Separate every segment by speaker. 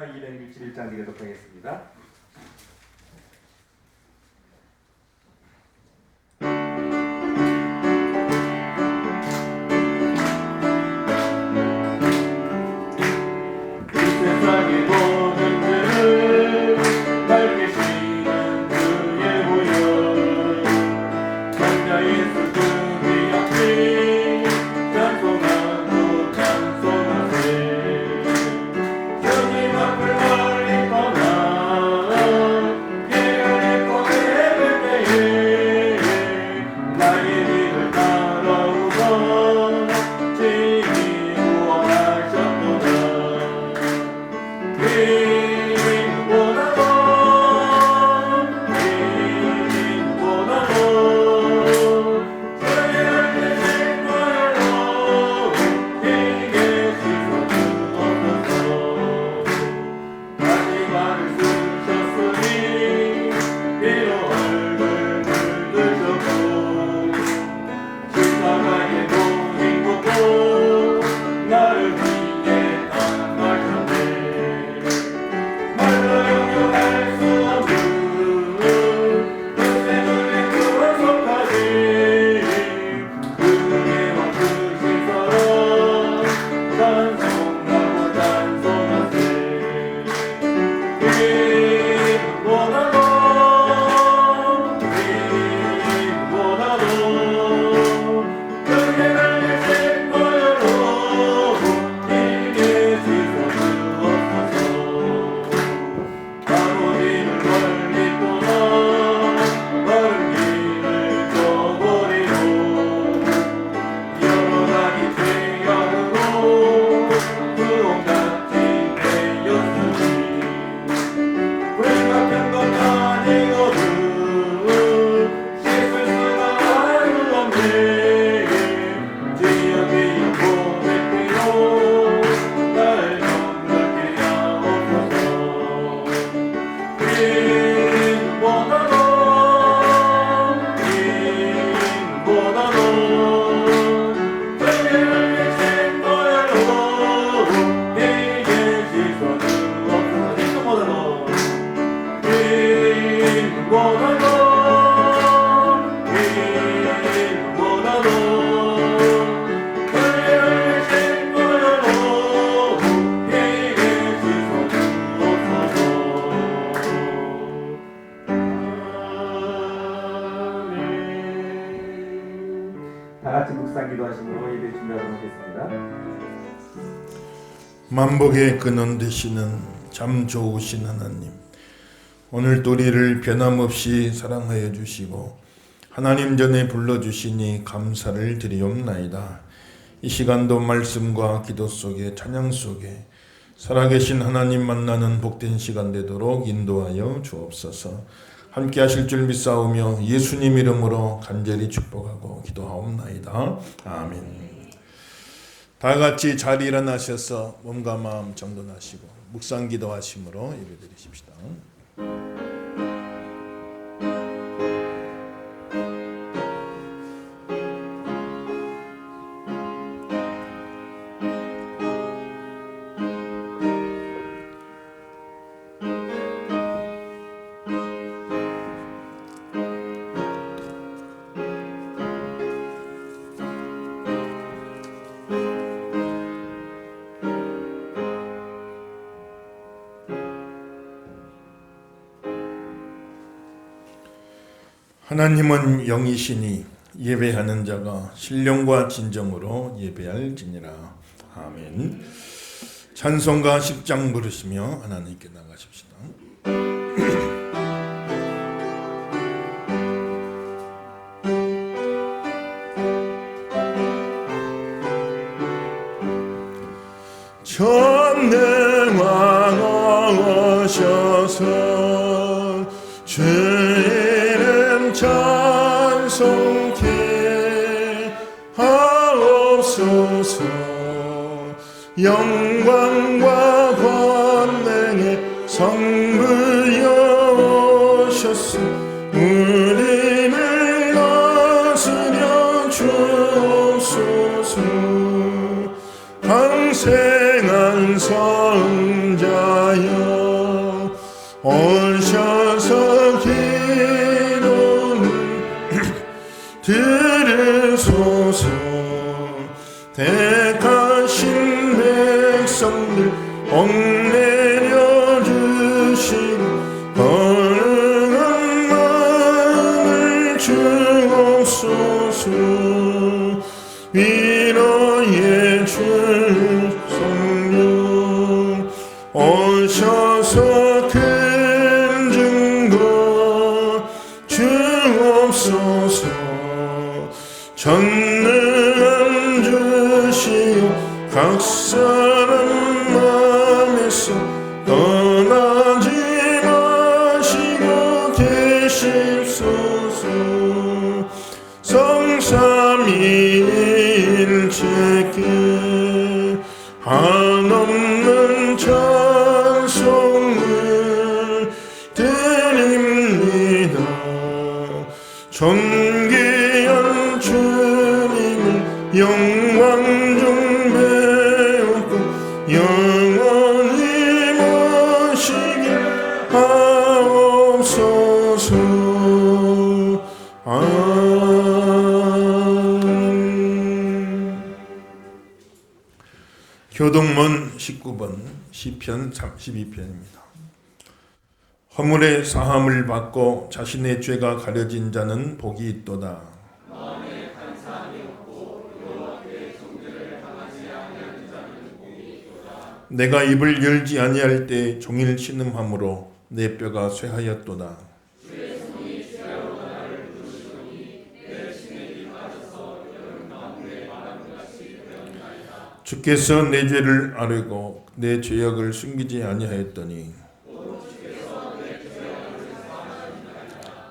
Speaker 1: 261장 기도록 하겠습니다.
Speaker 2: 만복의 근원 되시는 참 좋으신 하나님, 오늘도 우리를 변함없이 사랑하여 주시고 하나님 전에 불러주시니 감사를 드리옵나이다. 이 시간도 말씀과 기도 속에 찬양 속에 살아계신 하나님 만나는 복된 시간 되도록 인도하여 주옵소서. 함께 하실 줄 믿사오며 예수님 이름으로 간절히 축복하고 기도하옵나이다. 아멘. 다 같이 잘 일어나셔서 몸과 마음 정돈하시고 묵상 기도하심으로 예배드리십시다. 하나님은 영이시니 예배하는 자가 신령과 진정으로 예배할지니라. 아멘. 찬송가 10장 부르시며 하나님께 나가십시다. 전능왕 오셔서 찬송케 하옵소서. 영광과 권능의 성부여 오셨으 우리를 다스려 주옵소서. 강생한 성자여 오셔서 기도를 들으소서. 택하신 백성들 옥 내려주시고 거룩한 마음을 주옵소서. 위로의 주 성령 오셔서 큰 증거 주옵소서. 전능한 주시오 각 사람 마음에서 떠나지 마시고 계십소서. 성삼위일체께 한없는 찬송을 드립니다. 존귀한 주님을 영광 중 배우고 영원히 모시게 하옵소서. 교동문 19번 시편 32편입니다. 허물의 사함을 받고 자신의 죄가 가려진 자는 복이 있도다. 내가 입을 열지 아니할 때 종일 신음함으로 내 뼈가 쇠하였도다. 주께서 내 죄를 아뢰고 내 죄악을 숨기지 아니하였더니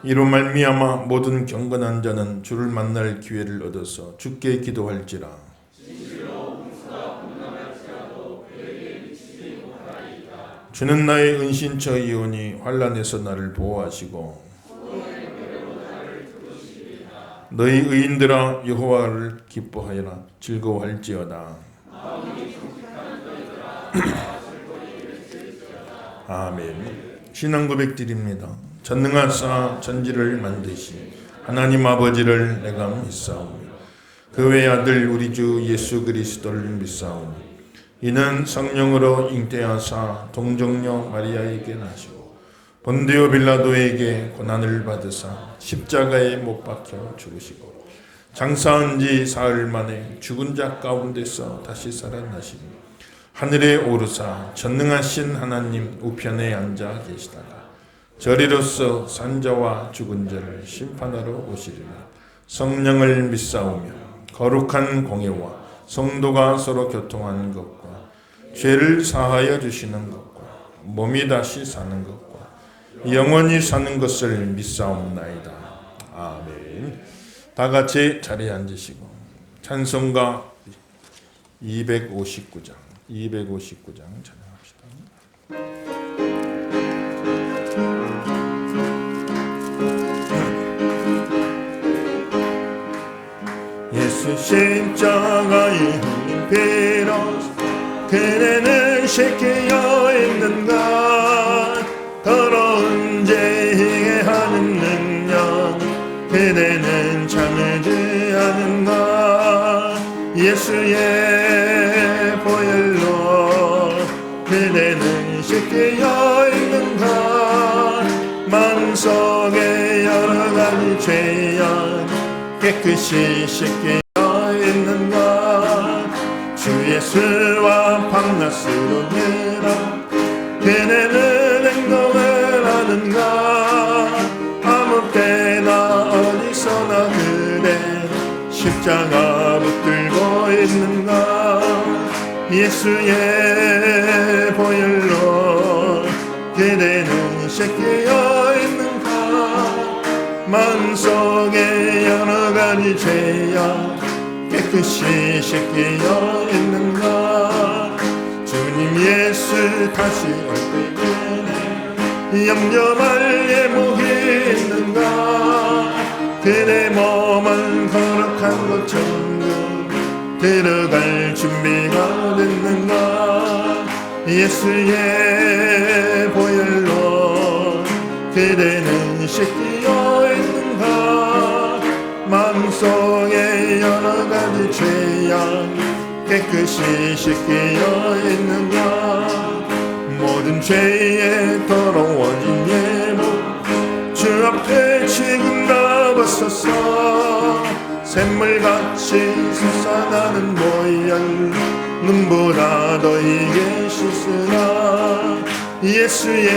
Speaker 2: 이로 말미암아 모든 경건한 자는 주를 만날 기회를 얻어서 주께 기도할지라. 주는 나의 은신처이오니 환난에서 나를 보호하시고 너희 의인들아 여호와를 기뻐하여라. 즐거워할지어다. 아멘. 신앙 고백 드립니다. 전능하사 전지를 만드신 하나님 아버지를 내가 믿사오며 그 외 아들 우리 주 예수 그리스도를 믿사오며 이는 성령으로 잉태하사 동정녀 마리아에게 나시고 본디오 빌라도에게 고난을 받으사 십자가에 못 박혀 죽으시고 장사한 지 사흘 만에 죽은 자 가운데서 다시 살아나시고 하늘에 오르사 전능하신 하나님 우편에 앉아 계시다가 저리로서 산자와 죽은 자를 심판하러 오시리라. 성령을 믿사오며 거룩한 공예와 성도가 서로 교통하는 것과 죄를 사하여 주시는 것과 몸이 다시 사는 것과 영원히 사는 것을 믿사옵나이다. 아멘. 다 같이 자리에 앉으시고 찬송가 259장 찬양합시다. 예수 십자가의 흘린 피로 그대는 씻기어 있는가. 더러운 죄에 하는 능력 그대는 참지 않은가. 예수의 보혈로 그대는 씻기어 있는가. 마음속에 여러 가지 죄악 깨끗이 씻기어 있는가. 주 예수와 밤낮으로 늘어 그대는 행동을 하는가. 아무 때나 어디서나 그대 십자가 붙들고 있는가. 예수의 보혈로 그대는 씻기어 있는가. 마음속에 여러 가지 죄악 깨끗이 씻기어 있는가. 주님 예수 다시 올 때에 염려할 예목이 있는가. 그대 몸은 거룩한 곳 천국 들어갈 준비가 됐는가. 예수의 보혈로 그대는 씻기어 있는가 마음속에 여러 가지 죄악 깨끗이 씻기어 있는가 모든 죄에 더러워진 예물 주 앞에 지금 나와서서 샘물같이 솟아나는 보혈 눈보라 너희에게 씻으라 예수의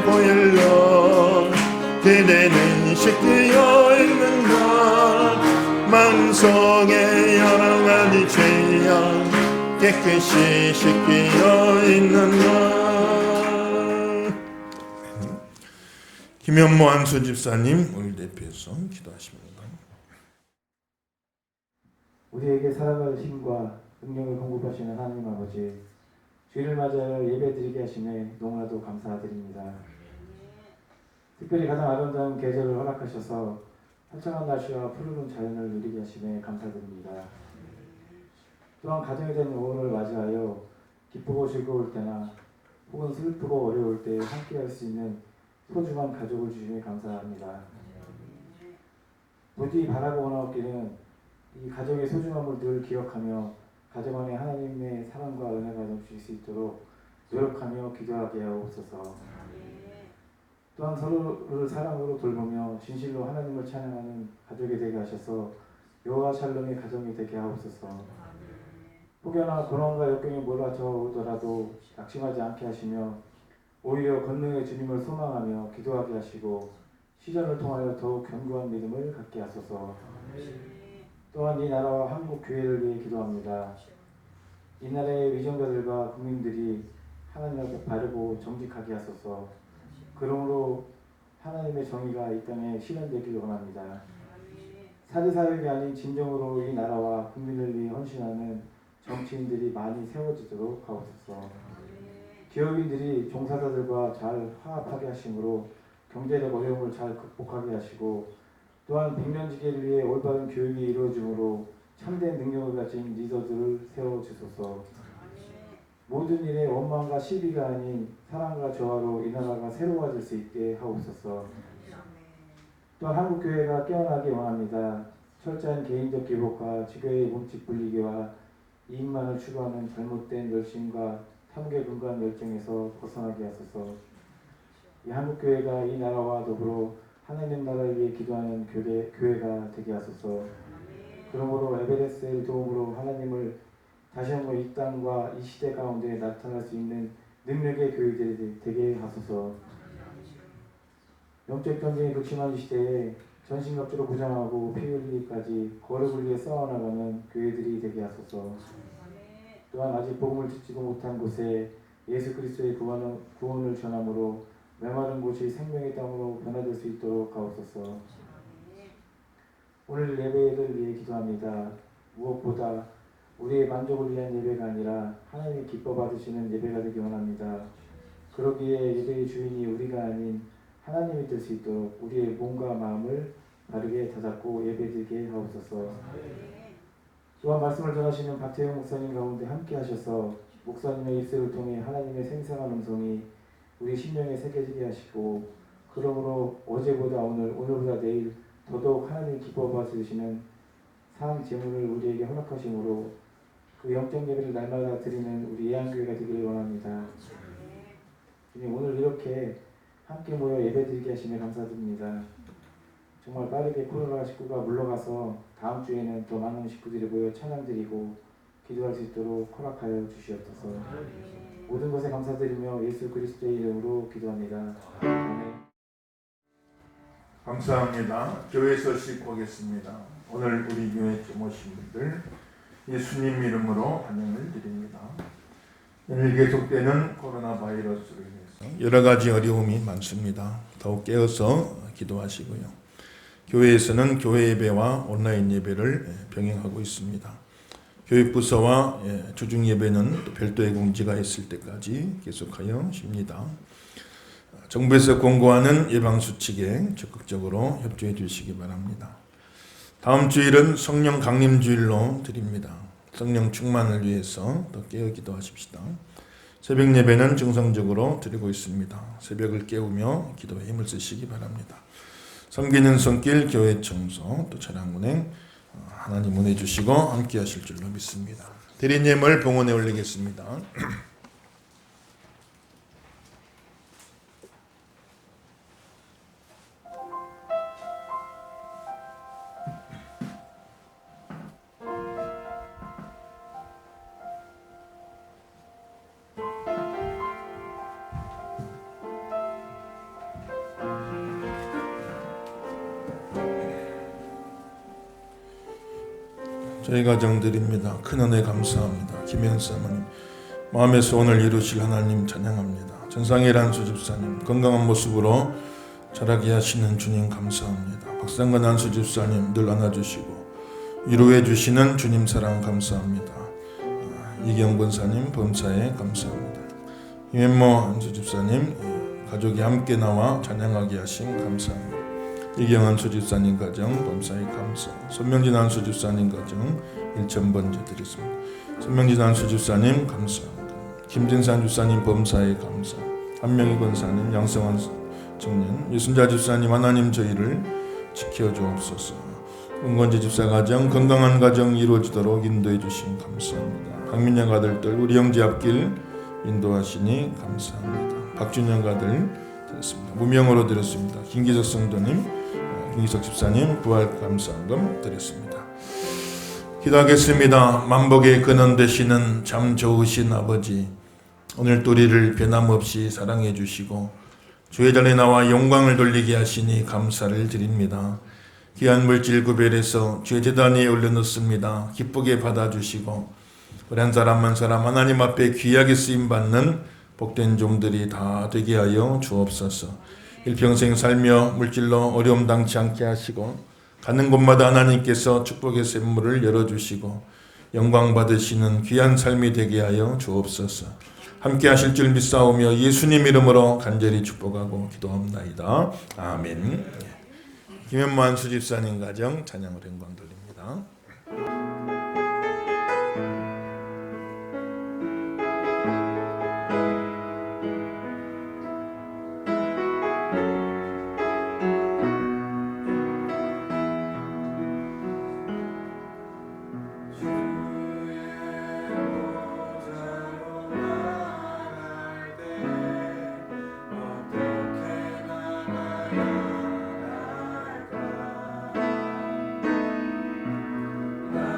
Speaker 2: 보혈로 그대는 씻기어 있는가 마음속에 여러 가지 죄악 깨끗이 씻기어 있는가. 김현모 안수 집사님 오늘 대표해서 기도하십니다.
Speaker 1: 우리에게 사랑할 힘과 능력을 공급하시는 하나님 아버지, 주일을 맞아여 예배드리게 하시네 너무나도 감사드립니다. 특별히 가장 아름다운 계절을 허락하셔서 화창한 날씨와 푸르른 자연을 누리게 하시네 감사드립니다. 또한 가정에 대한 5월을 맞이하여 기쁘고 즐거울 때나 혹은 슬프고 어려울 때 함께할 수 있는 소중한 가족을 주시니 감사합니다. 부디 바라고 원하옵기는 이 가정의 소중함을 늘 기억하며 가정 안에 하나님의 사랑과 은혜가 넘칠 수 있도록 노력하며 기도하게 하옵소서. 또한 서로를 사랑으로 돌보며 진실로 하나님을 찬양하는 가족이 되게 하셔서 여호와 샬롬의 가정이 되게 하옵소서. 혹여나 고난과 역경에 몰아쳐 오더라도 낙심하지 않게 하시며 오히려 권능의 주님을 소망하며 기도하게 하시고 시련을 통하여 더욱 견고한 믿음을 갖게 하소서. 또한 이 나라와 한국 교회를 위해 기도합니다. 이 나라의 위정자들과 국민들이 하나님 앞에 바르고 정직하게 하소서. 그러므로 하나님의 정의가 이 땅에 실현되기를 원합니다. 사리사욕이 아닌 진정으로 이 나라와 국민을 위해 헌신하는 정치인들이 많이 세워지도록 하옵소서. 기업인들이 종사자들과 잘 화합하게 하심으로 경제적 어려움을 잘 극복하게 하시고 또한 백년지기를 위해 올바른 교육이 이루어지므로 참된 능력을 가진 리더들을 세워주소서. 모든 일에 원망과 시비가 아닌 사랑과 조화로 이 나라가 새로워질 수 있게 하옵소서. 또한 한국교회가 깨어나기 원합니다. 철저한 개인적 기복과 지교의 몸집 불리기와 이익만을 추구하는 잘못된 열심과 탐욕에 근거한 열정에서 벗어나게 하소서. 이 한국교회가 이 나라와 더불어 하나님 나라를 위해 기도하는 교회가 되게 하소서. 그러므로 에베레스의 도움으로 하나님을 다시 한번 이 땅과 이 시대 가운데 나타날 수 있는 능력의 교회들이 되게 하소서. 영적 전쟁이 극심한 이 시대에 전신갑주로 무장하고 피 흘리기까지 거룩을 위해 싸워나가는 교회들이 되게 하소서. 또한 아직 복음을 듣지도 못한 곳에 예수 그리스도의 구원을 전함으로 메마른 곳이 생명의 땅으로 변화될 수 있도록 하옵소서. 오늘 예배를 위해 기도합니다. 무엇보다 우리의 만족을 위한 예배가 아니라 하나님이 기뻐 받으시는 예배가 되기 원합니다. 그러기에 예배의 주인이 우리가 아닌 하나님이 될 수 있도록 우리의 몸과 마음을 바르게 다잡고 예배드리게 하옵소서. 또한 말씀을 전하시는 박태영 목사님 가운데 함께 하셔서 목사님의 입술을 통해 하나님의 생생한 음성이 우리 심령에 새겨지게 하시고 그러므로 어제보다 오늘보다 내일 더더욱 하나님 기뻐 받으시는 상 제물을 우리에게 허락하심으로 그 영적 예배를 날마다 드리는 우리 예한교회가 되기를 원합니다. 주님, 오늘 이렇게 함께 모여 예배드리게 하시며 감사드립니다. 정말 빠르게 코로나19가 물러가서 다음 주에는 더 많은 식구들이 모여 찬양드리고 기도할 수 있도록 허락하여 주시옵소서. 모든 것에 감사드리며 예수 그리스도의 이름으로 기도합니다. 아멘.
Speaker 2: 감사합니다. 교회에서 싣고하겠습니다. 오늘 우리 교회에 오신 분들 예수님 이름으로 환영을 드립니다. 오늘 계속되는 코로나 바이러스로 인해서 여러 가지 어려움이 많습니다. 더욱 깨어서 기도하시고요. 교회에서는 교회 예배와 온라인 예배를 병행하고 있습니다. 교육부서와 주중 예배는 별도의 공지가 있을 때까지 계속하여 쉽니다. 정부에서 공고하는 예방수칙에 적극적으로 협조해 주시기 바랍니다. 다음 주일은 성령 강림 주일로 드립니다. 성령 충만을 위해서 더 깨어 기도하십시다. 새벽 예배는 정상적으로 드리고 있습니다. 새벽을 깨우며 기도에 힘을 쓰시기 바랍니다. 섬기는 손길 교회 청소 또 차량 운행 하나님 은혜 주시고 함께 하실 줄로 믿습니다. 드린 예물 봉헌에 올리겠습니다. 저희 가정 드립니다. 큰 은혜 감사합니다. 김현수 어머님 마음의 소원을 이루실 하나님 찬양합니다. 전상일한 수집사님 건강한 모습으로 자라게 하시는 주님 감사합니다. 박상근 한수집사님 늘 안아주시고 위로해 주시는 주님 사랑 감사합니다. 이경 권사님 범사에 감사합니다. 김현모 한수집사님 가족이 함께 나와 찬양하게 하신 감사합니다. 이경한 수집사님 가정 범사에 감사. 손명진 한수집사님 가정 1,000번째 드리겠습니다. 손명진 한수집사님 감사합니다. 김진산 집사님 범사에 감사. 한명희 권사님 양성환 청년 유순자 집사님 하나님 저희를 지켜주옵소서. 은권지 집사 가정 건강한 가정 이루어지도록 인도해 주신 감사합니다. 박민영 아들들 우리 형제 앞길 인도하시니 감사합니다. 박준영 아들 드렸습니다. 무명으로 드렸습니다. 김기석 성도님 김기석 집사님 부활 감사금 드렸습니다. 기도하겠습니다. 만복의 근원 되시는 참 좋으신 아버지 오늘 또 우리를 변함없이 사랑해 주시고 주의 전에 나와 영광을 돌리게 하시니 감사를 드립니다. 귀한 물질 구별해서 주의 제단에 올려놓습니다. 기쁘게 받아주시고 우리 한 사람 한 사람 하나님 앞에 귀하게 쓰임받는 복된 종들이 다 되게 하여 주옵소서. 일평생 살며 물질로 어려움 당치 않게 하시고 가는 곳마다 하나님께서 축복의 샘물을 열어주시고 영광 받으시는 귀한 삶이 되게 하여 주옵소서. 함께 하실 줄 믿사오며 예수님 이름으로 간절히 축복하고 기도합나이다. 아멘. 김현모 한수집사님 가정 찬양으로 영광 돌립니다.
Speaker 3: 나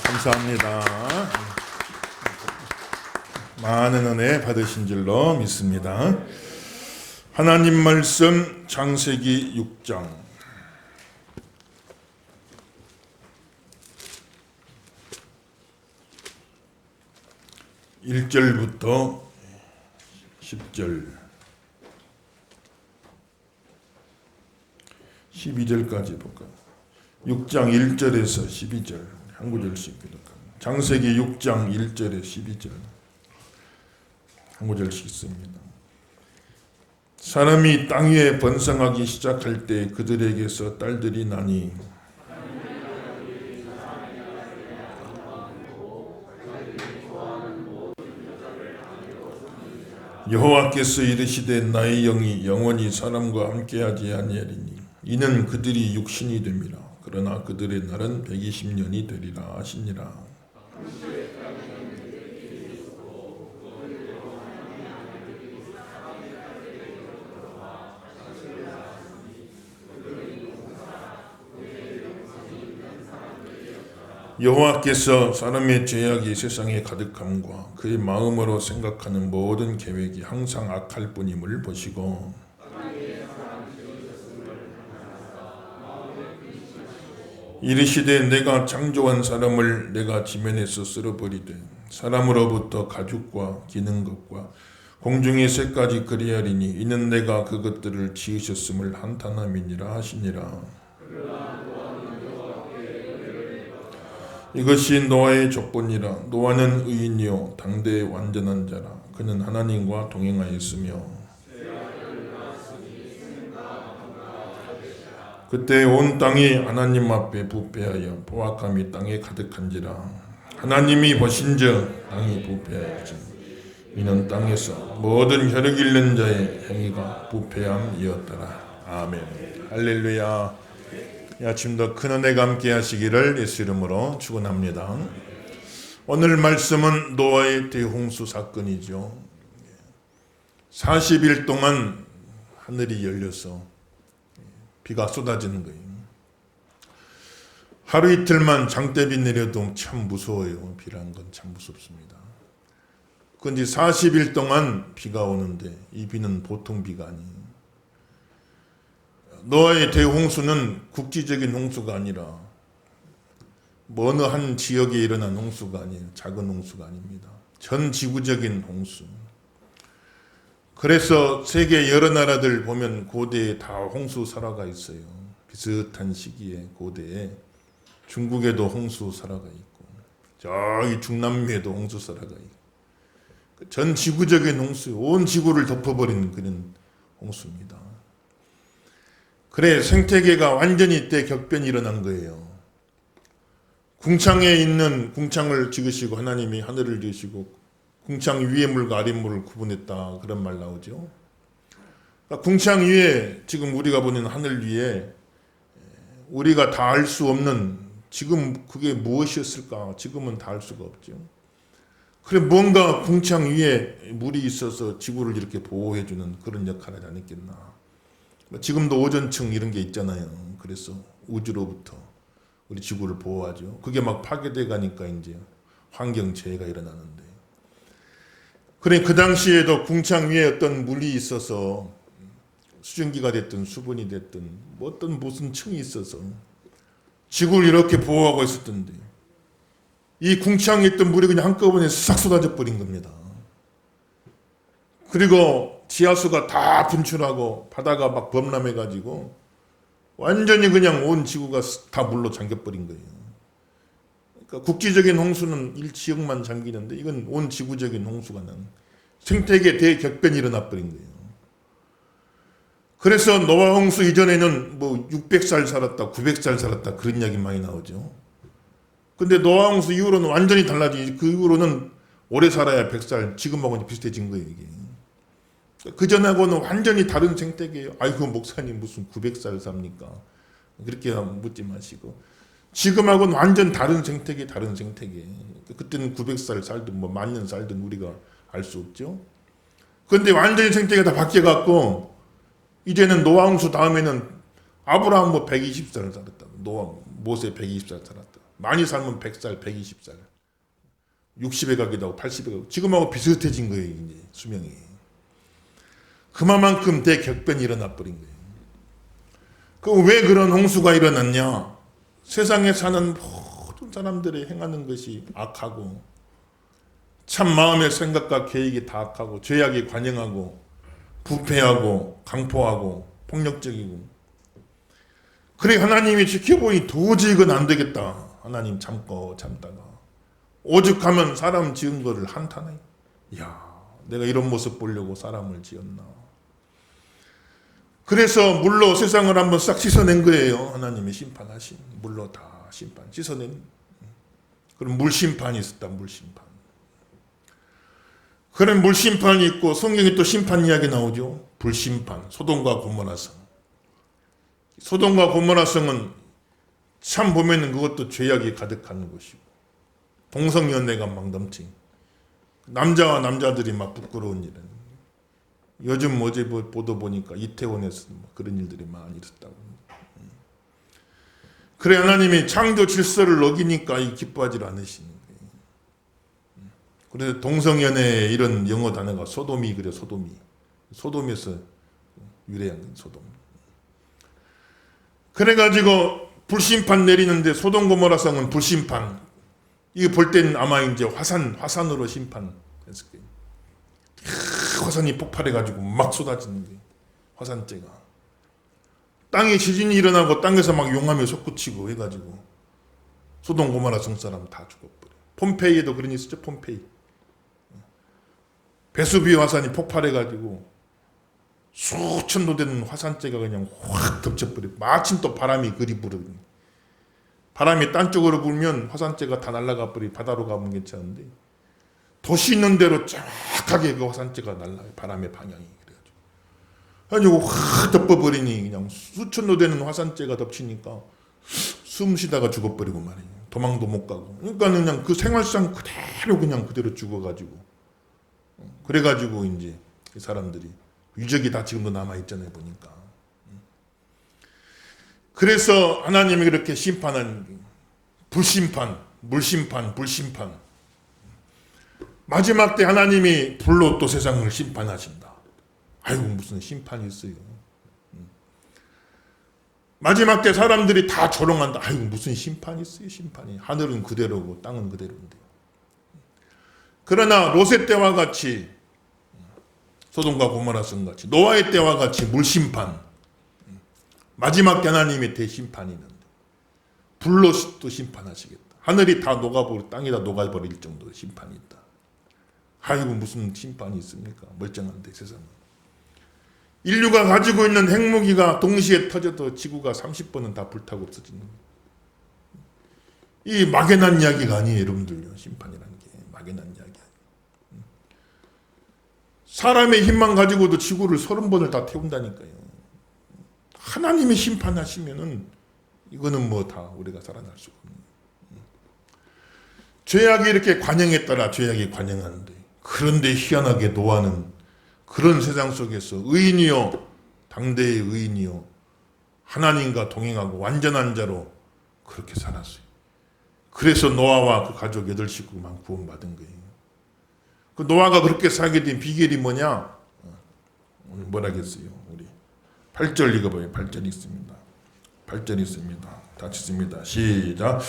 Speaker 2: 감사합니다. 많은 은혜 받으신 줄로 믿습니다. 하나님 말씀 창세기 6장 1절부터 10절 12절까지 볼까요? 6장 1절에서 12절 한 구절씩 기록합니다. 창세기 6장 1절에 12절 한 구절씩 있습니다. 사람이 땅 위에 번성하기 시작할 때 그들에게서 딸들이 나니 여호와께서 이르시되 나의 영이 영원히 사람과 함께하지 아니하리니 이는 그들이 육신이 됨이라. 그러나 그들의 날은 120년이 되리라 하시니라. 여호와께서 사람의 죄악이 세상에 가득함과 그의 마음으로 생각하는 모든 계획이 항상 악할 뿐임을 보시고 이르시되 내가 창조한 사람을 내가 지면에서 쓸어버리되 사람으로부터 가죽과 기는 것과 공중의 새까지 그리하리니 이는 내가 그것들을 지으셨음을 한탄함이니라 하시니라. 이것이 노아의 족본이라. 노아는 의인이요 당대의 완전한 자라. 그는 하나님과 동행하였으며 그때 온 땅이 하나님 앞에 부패하여 포악함이 땅에 가득한지라. 하나님이 보신즉 땅이 부패하였지. 이는 땅에서 모든 혈육 잃는 자의 행위가 부패함이었더라. 아멘. 할렐루야. 이 아침도 큰 은혜가 함께 하시기를 예수 이름으로 축원합니다. 오늘 말씀은 노아의 대홍수 사건이죠. 40일 동안 하늘이 열려서 비가 쏟아지는 거예요. 하루 이틀만 장대비 내려도 참 무서워요. 비라는 건 참 무섭습니다. 그런데 40일 동안 비가 오는데 이 비는 보통 비가 아니에요. 노아의 대홍수는 국지적인 홍수가 아니라 어느 한 지역에 일어난 홍수가 아니에요. 작은 홍수가 아닙니다. 전 지구적인 홍수. 그래서 세계 여러 나라들 보면 고대에 다 홍수 설화가 있어요. 비슷한 시기에 고대에 중국에도 홍수 설화가 있고 저기 중남미에도 홍수 설화가 있고 전 지구적인 홍수, 온 지구를 덮어버리는 그런 홍수입니다. 그래 생태계가 완전히 대격변이 일어난 거예요. 궁창에 있는 궁창을 지으시고 하나님이 하늘을 지으시고 궁창 위의 물과 아래 물을 구분했다 그런 말 나오죠. 그러니까 궁창 위에 지금 우리가 보는 하늘 위에 우리가 다 알 수 없는 지금 그게 무엇이었을까 지금은 다 알 수가 없죠. 그래 뭔가 궁창 위에 물이 있어서 지구를 이렇게 보호해주는 그런 역할을 안 했겠나. 지금도 오존층 이런 게 있잖아요. 그래서 우주로부터 우리 지구를 보호하죠. 그게 막 파괴돼 가니까 이제 환경재해가 일어나는데. 그래 그 당시에도 궁창 위에 어떤 물이 있어서 수증기가 됐든 수분이 됐든 뭐 어떤 무슨 층이 있어서 지구를 이렇게 보호하고 있었던데 이 궁창에 있던 물이 그냥 한꺼번에 싹 쏟아져 버린 겁니다. 그리고 지하수가 다 분출하고 바다가 막 범람해가지고 완전히 그냥 온 지구가 다 물로 잠겨버린 거예요. 그러니까 국지적인 홍수는 일지역만 잠기는데 이건 온 지구적인 홍수가 난 생태계 대격변이 일어나버린 거예요. 그래서 노아 홍수 이전에는 뭐 600살 살았다, 900살 살았다 그런 이야기 많이 나오죠. 근데 노아 홍수 이후로는 완전히 달라지지. 그 이후로는 오래 살아야 100살, 지금하고는 비슷해진 거예요 이게. 그 전하고는 완전히 다른 생태계예요. 아이고 목사님 무슨 900살 삽니까? 그렇게 묻지 마시고 지금하고는 완전 다른 생태계. 그때는 900살 살든 뭐 만년 살든 우리가 알 수 없죠. 그런데 완전히 생태계가 다 바뀌어갖고 이제는 노아 홍수 다음에는 아브라함 뭐 120살 살았다. 노아 모세 120살 살았다. 많이 살면 100살, 120살. 60에 가기도 하고 80에 가고 지금하고 비슷해진 거예요. 이제 수명이. 그만큼 대격변이 일어나 버린 거예요. 그 왜 그런 홍수가 일어났냐? 세상에 사는 모든 사람들이 행하는 것이 악하고 참 마음의 생각과 계획이 다 악하고 죄악이 관영하고 부패하고 강포하고 폭력적이고 그래 하나님이 지켜보니 도저히 이건 안 되겠다. 하나님 참고 참다가 오죽하면 사람 지은 거를 한탄해. 야, 내가 이런 모습 보려고 사람을 지었나. 그래서 물로 세상을 한번 싹 씻어낸 거예요. 하나님이 심판하신 물로 다 심판 씻어낸. 그럼 물심판이 있었다. 물심판. 그런 물심판이 있고 성경에 또 심판 이야기 나오죠. 불심판. 소돔과 고모라성. 소돔과 고모라성은 참 보면은 그것도 죄악이 가득한 곳이고 동성연애가 막 넘친 남자와 남자들이 막 부끄러운 일은 요즘 어제 보도 보니까 이태원에서 그런 일들이 많이 있었다고. 그래 하나님이 창조 질서를 어기니까 기뻐하지 않으시는 거예요. 그래서 동성연애 이런 영어 단어가 소돔이 그래 소돔이. 소돔에서 유래한 건 소돔. 그래가지고 불심판 내리는데 소돔 고모라성은 불심판. 이거 볼 때는 아마 이제 화산으로 심판했을 거예요. 화산이 폭발해가지고 막 쏟아지는 게 화산재가 땅에 지진이 일어나고 땅에서 막 용암이 솟구치고 해가지고 소돔 고모라 성 사람 다 죽어버려. 폼페이에도 그런 일 있었죠. 폼페이 베수비오 화산이 폭발해가지고 수천 도 되는 화산재가 그냥 확 덮쳐버려. 마침 또 바람이 그리 불거든요. 바람이 딴 쪽으로 불면 화산재가 다 날아가 버리. 바다로 가면 괜찮은데 도시 있는 대로 정확하게 그 화산재가 날라요. 바람의 방향이. 그래가지고 확 덮어버리니 그냥 수천도 되는 화산재가 덮치니까 숨 쉬다가 죽어버리고 말이에요. 도망도 못 가고. 그러니까 그냥 그 생활상 그대로 죽어가지고. 그래가지고 이제 이 사람들이 유적이 다 지금도 남아있잖아요. 보니까. 그래서 하나님이 그렇게 심판한 불심판, 물심판, 불심판. 마지막 때 하나님이 불로 또 세상을 심판하신다. 아이고 무슨 심판이 있어요. 마지막 때 사람들이 다 조롱한다. 아이고 무슨 심판이 있어요. 심판이. 하늘은 그대로고 땅은 그대로인데. 그러나 롯의 때와 같이 소돔과 고모라 성 같이 노아의 때와 같이 물심판. 마지막 때 하나님의 대심판이 있는데 불로 또 심판하시겠다. 하늘이 다 녹아버리고 땅이 다 녹아버릴 정도의 심판이 있다. 아이고 무슨 심판이 있습니까? 멀쩡한데 세상은. 인류가 가지고 있는 핵무기가 동시에 터져도 지구가 30번은 다 불타고 없어지는 거예요. 이 막연한 이야기가 아니에요. 여러분들요. 심판이라는 게 막연한 이야기 아니에요. 사람의 힘만 가지고도 지구를 30번을 다 태운다니까요. 하나님이 심판하시면은 이거는 뭐 다 우리가 살아날 수가 없는 거예요. 죄악이 이렇게 관영했더라. 죄악이 관영하는데 그런데 희한하게 노아는 그런 세상 속에서 의인이요 당대의 의인이요 하나님과 동행하고 완전한 자로 그렇게 살았어요. 그래서 노아와 그 가족 8식구만 구원받은 거예요. 그 노아가 그렇게 살게 된 비결이 뭐냐? 오늘 뭐라겠어요? 우리 8절 읽어봐요. 8절 있습니다. 8절 있습니다. 같이 읽습니다. 시작.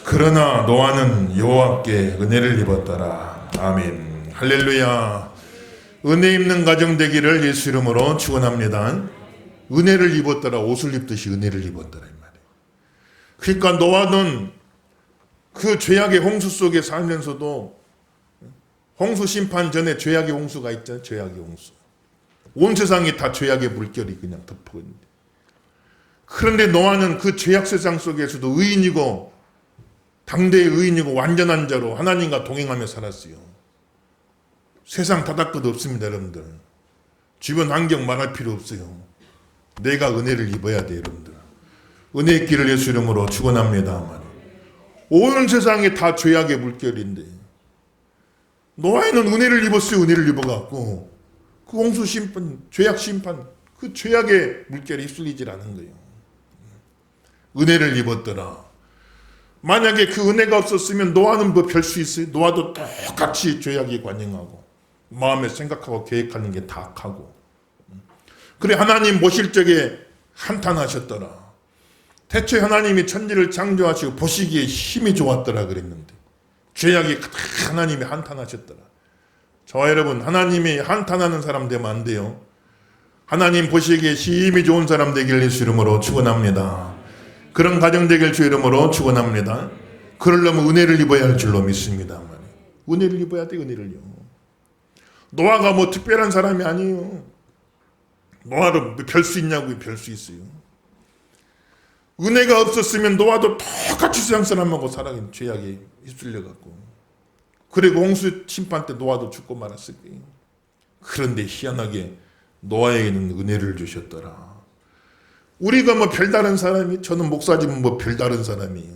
Speaker 2: 그러나 노아는 여호와께 은혜를 입었더라. 아멘. 할렐루야. 은혜 입는 가정 되기를 예수 이름으로 축원합니다. 은혜를 입었더라. 옷을 입듯이 은혜를 입었더라 이 말이에요. 그러니까 노아는 그 죄악의 홍수 속에 살면서도 홍수 심판 전에 죄악의 홍수가 있잖아요. 죄악의 홍수. 온 세상이 다 죄악의 물결이 그냥 덮어 있는데. 그런데 노아는 그 죄악 세상 속에서도 의인이고 당대의 의인이고 완전한 자로 하나님과 동행하며 살았어요. 세상 다닥것도 없습니다. 여러분들. 주변 환경 말할 필요 없어요. 내가 은혜를 입어야 돼요. 여러분들. 은혜의 길을 예수 이름으로 축원합니다. 온 세상이 다 죄악의 물결인데 노아에는 은혜를 입었어요. 은혜를 입어갖고 그 홍수 심판, 죄악 심판, 그 죄악의 물결이 휩쓸리질 않은 거예요. 은혜를 입었더라. 만약에 그 은혜가 없었으면 노아는 뭐 별 수 있어요? 노아도 똑같이 죄악에 관영하고 마음에 생각하고 계획하는 게 다 악하고. 그래 하나님 모실 적에 한탄하셨더라. 태초에 하나님이 천지를 창조하시고 보시기에 힘이 좋았더라 그랬는데 죄악이 가득 하나님이 한탄하셨더라. 저와 여러분 하나님이 한탄하는 사람 되면 안 돼요. 하나님 보시기에 힘이 좋은 사람 되길 예수 이름으로 축원합니다. 그런 가정 되길 주 이름으로 축원합니다. 그러려면 은혜를 입어야 할 줄로 믿습니다. 은혜를 입어야 돼. 은혜를요. 노아가 뭐 특별한 사람이 아니에요. 노아도 별 수 있냐고요. 별 수 있어요. 은혜가 없었으면 노아도 똑같이 세상 사람하고 살아가는 죄악에 휩쓸려갖고 그리고 홍수 심판 때 노아도 죽고 말았을 거예요. 그런데 희한하게 노아에게는 은혜를 주셨더라. 우리가 뭐 별다른 사람이 저는 목사지만 뭐 별다른 사람이에요.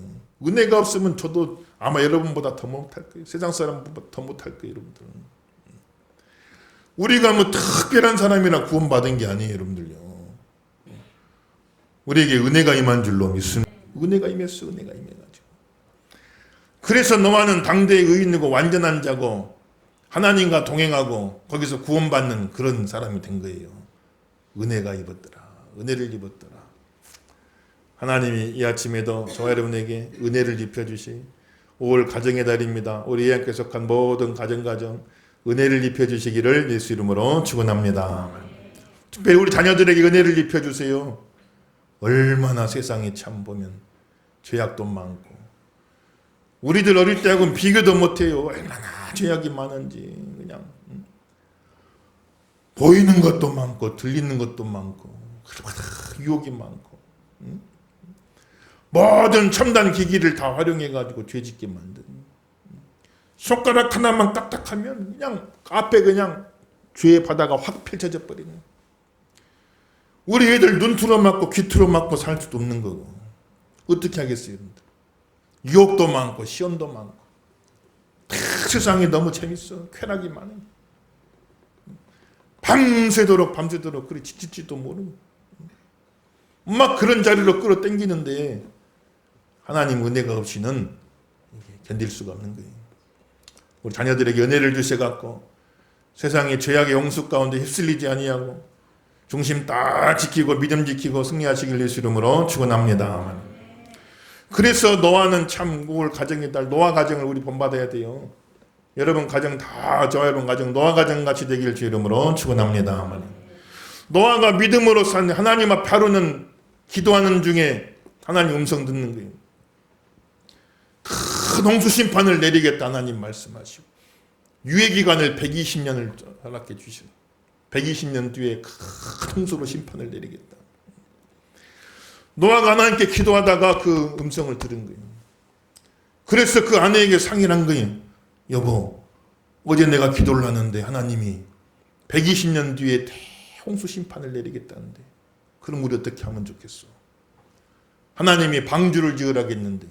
Speaker 2: 은혜가 없으면 저도 아마 여러분보다 더 못할 거예요. 세상 사람보다 더 못할 거예요. 여러분들은. 우리가 뭐 특별한 사람이라 구원받은 게 아니에요. 여러분들요. 우리에게 은혜가 임한 줄로 믿습니다. 은혜가 임했어. 은혜가 임해가지고. 그래서 노아는 당대의 의인이고 완전한 자고 하나님과 동행하고 거기서 구원받는 그런 사람이 된 거예요. 은혜가 입었더라. 은혜를 입었더라. 하나님이 이 아침에도 저와 여러분에게 은혜를 입혀주시 5월 가정의 달입니다. 우리 예약에 속한 모든 가정 은혜를 입혀주시기를 예수 이름으로 축원합니다. 특별히 우리 자녀들에게 은혜를 입혀주세요. 얼마나 세상에 참 보면 죄악도 많고 우리들 어릴 때하고는 비교도 못해요. 얼마나 죄악이 많은지 그냥 보이는 것도 많고 들리는 것도 많고 유혹이 많고 모든 첨단 기기를 다 활용해가지고 죄짓게 만든 손가락 하나만 까딱하면 그냥 앞에 그냥 죄의 바다가 확 펼쳐져 버리는 우리 애들 눈 틀어막고 귀 틀어막고 살 수도 없는 거고 어떻게 하겠어요? 유혹도 많고 시험도 많고 세상이 너무 재밌어. 쾌락이 많아. 밤새도록 그래 지칠지도 모르고 막 그런 자리로 끌어당기는데 하나님 은혜가 없이는 견딜 수가 없는 거예요. 우리 자녀들에게 은혜를 주셔갖고 세상의 죄악의 영수 가운데 휩쓸리지 아니하고 중심 딱 지키고 믿음 지키고 승리하시길 예수 이름으로 축원합니다. 그래서 노아는 참 올 가정의 달 노아 가정을 우리 본받아야 돼요. 여러분 가정 다 저와 여러분 가정 노아 가정 같이 되길 주 이름으로 축원합니다. 노아가 믿음으로 산 하나님 앞 하루는 기도하는 중에 하나님 음성 듣는 거예요. 큰 홍수 심판을 내리겠다 하나님 말씀하시고 유예 기간을 120년을 허락해 주시고 120년 뒤에 큰 홍수로 심판을 내리겠다. 노아가 하나님께 기도하다가 그 음성을 들은 거예요. 그래서 그 아내에게 상의를 한 거예요. 여보, 어제 내가 기도를 하는데 하나님이 120년 뒤에 대홍수 심판을 내리겠다는데 그럼 우리 어떻게 하면 좋겠어? 하나님이 방주를 지으라겠는데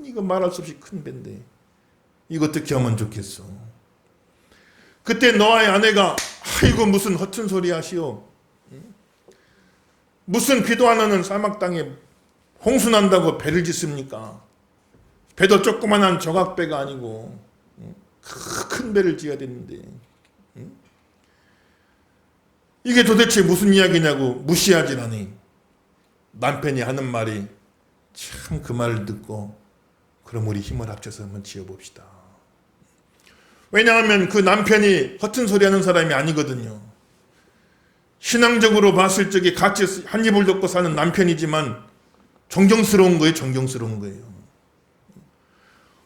Speaker 2: 이거 말할 수 없이 큰 배인데 이거 어떻게 하면 좋겠어? 그때 노아의 아내가 아이고 무슨 허튼 소리 하시오. 무슨 비도 안 오는 사막 땅에 홍수 난다고 배를 짓습니까? 배도 조그만한 조각배가 아니고 큰 배를 지어야 되는데 이게 도대체 무슨 이야기냐고 무시하지라니 남편이 하는 말이 참 그 말을 듣고 그럼 우리 힘을 합쳐서 한번 지어봅시다. 왜냐하면 그 남편이 허튼 소리 하는 사람이 아니거든요. 신앙적으로 봤을 적에 같이 한 입을 덮고 사는 남편이지만 존경스러운 거예요. 존경스러운 거예요.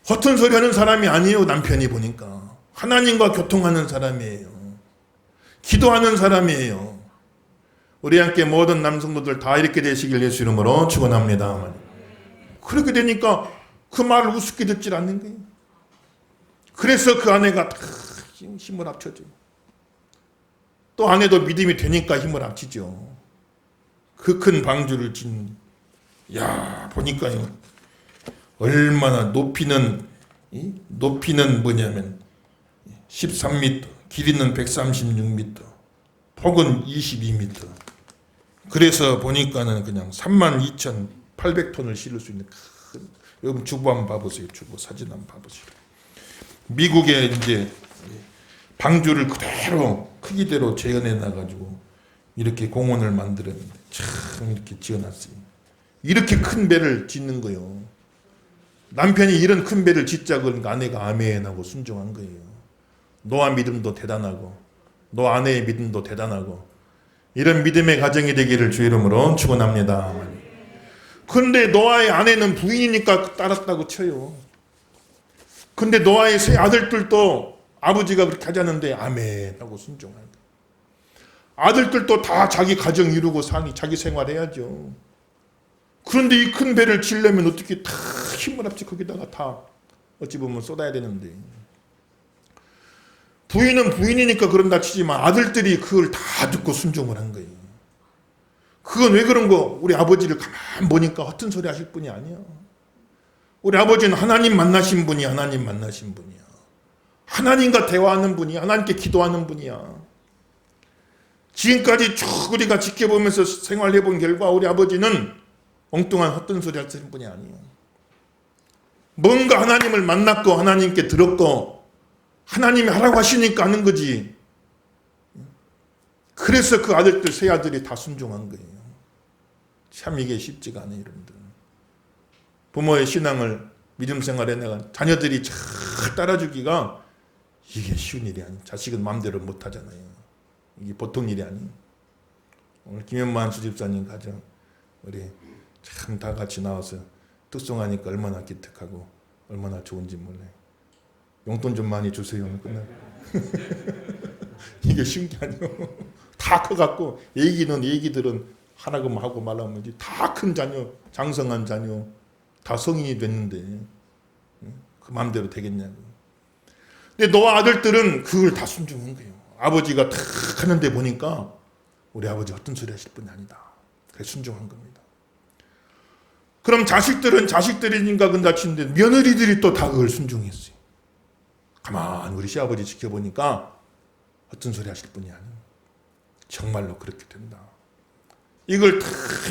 Speaker 2: 허튼 소리 하는 사람이 아니에요. 남편이 보니까 하나님과 교통하는 사람이에요. 기도하는 사람이에요. 우리 함께 모든 남성분들 다 이렇게 되시길 예수 이름으로 축원합니다. 그렇게 되니까 그 말을 우습게 듣질 않는 거예요. 그래서 그 아내가 다 힘을 합쳐줘요. 또 아내도 믿음이 되니까 힘을 합치죠. 그 큰 방주를 보니까요. 얼마나 높이는 뭐냐면 13m, 길이는 136m, 폭은 22m. 그래서 보니까는 그냥 32,800톤을 실을 수 있는 여러분 주부 한번 봐보세요. 주부 사진 한번 봐보세요. 미국에 이제 방주를 그대로 크기대로 재현해 놔가지고 이렇게 공원을 만들었는데 참 이렇게 지어놨어요. 이렇게 큰 배를 짓는 거예요. 남편이 이런 큰 배를 짓자 그러니까 아내가 아멘하고 순종한 거예요. 노아 믿음도 대단하고 너 아내의 믿음도 대단하고 이런 믿음의 가정이 되기를 주 이름으로 축원합니다. 근데 노아의 아내는 부인이니까 따랐다고 쳐요. 근데 노아의 세 아들들도 아버지가 그렇게 하자는데 아멘 하고 순종한 거예요. 아들들도 다 자기 가정 이루고 자기 생활해야죠. 그런데 이 큰 배를 지려면 어떻게 다 힘을 합쳐 거기다가 다 어찌 보면 쏟아야 되는데 부인은 부인이니까 그런다 치지만 아들들이 그걸 다 듣고 순종을 한 거예요. 그건 왜 그런 거? 우리 아버지를 가만 보니까 허튼 소리 하실 분이 아니야. 우리 아버지는 하나님 만나신 분이야. 하나님 만나신 분이야. 하나님과 대화하는 분이야. 하나님께 기도하는 분이야. 지금까지 쭉 우리가 지켜보면서 생활해 본 결과 우리 아버지는 엉뚱한 헛된 소리 하시는 분이 아니에요. 뭔가 하나님을 만났고 하나님께 들었고 하나님이 하라고 하시니까 하는 거지. 그래서 그 아들들 세 아들이 다 순종한 거예요. 참 이게 쉽지가 않아요, 여러분들. 부모의 신앙을 믿음 생활에 내가 자녀들이 잘 따라주기가 이게 쉬운 일이 아니에요. 자식은 마음대로 못 하잖아요. 이게 보통 일이 아니에요. 오늘 김현만 수집사님 가정 우리 참 다 같이 나와서 특송하니까 얼마나 기특하고 얼마나 좋은지 몰라요. 용돈 좀 많이 주세요. 끝나. 이게 쉬운 게 아니에요. 다 커갖고 애기들은 하나금 하고 말하면 다 큰 자녀, 장성한 자녀, 다 성인이 됐는데 그 마음대로 되겠냐고. 근데 노아 아들들은 그걸 다 순종한 거예요. 아버지가 탁 하는데 보니까 우리 아버지 어떤 소리 하실 분이 아니다. 그래서 순종한 겁니다. 그럼 자식들은 자식들이니까 근다 치는데 며느리들이 또 다 그걸 순종했어요. 가만 우리 시아버지 지켜보니까 어떤 소리 하실 분이 아니에요. 정말로 그렇게 된다. 이걸 다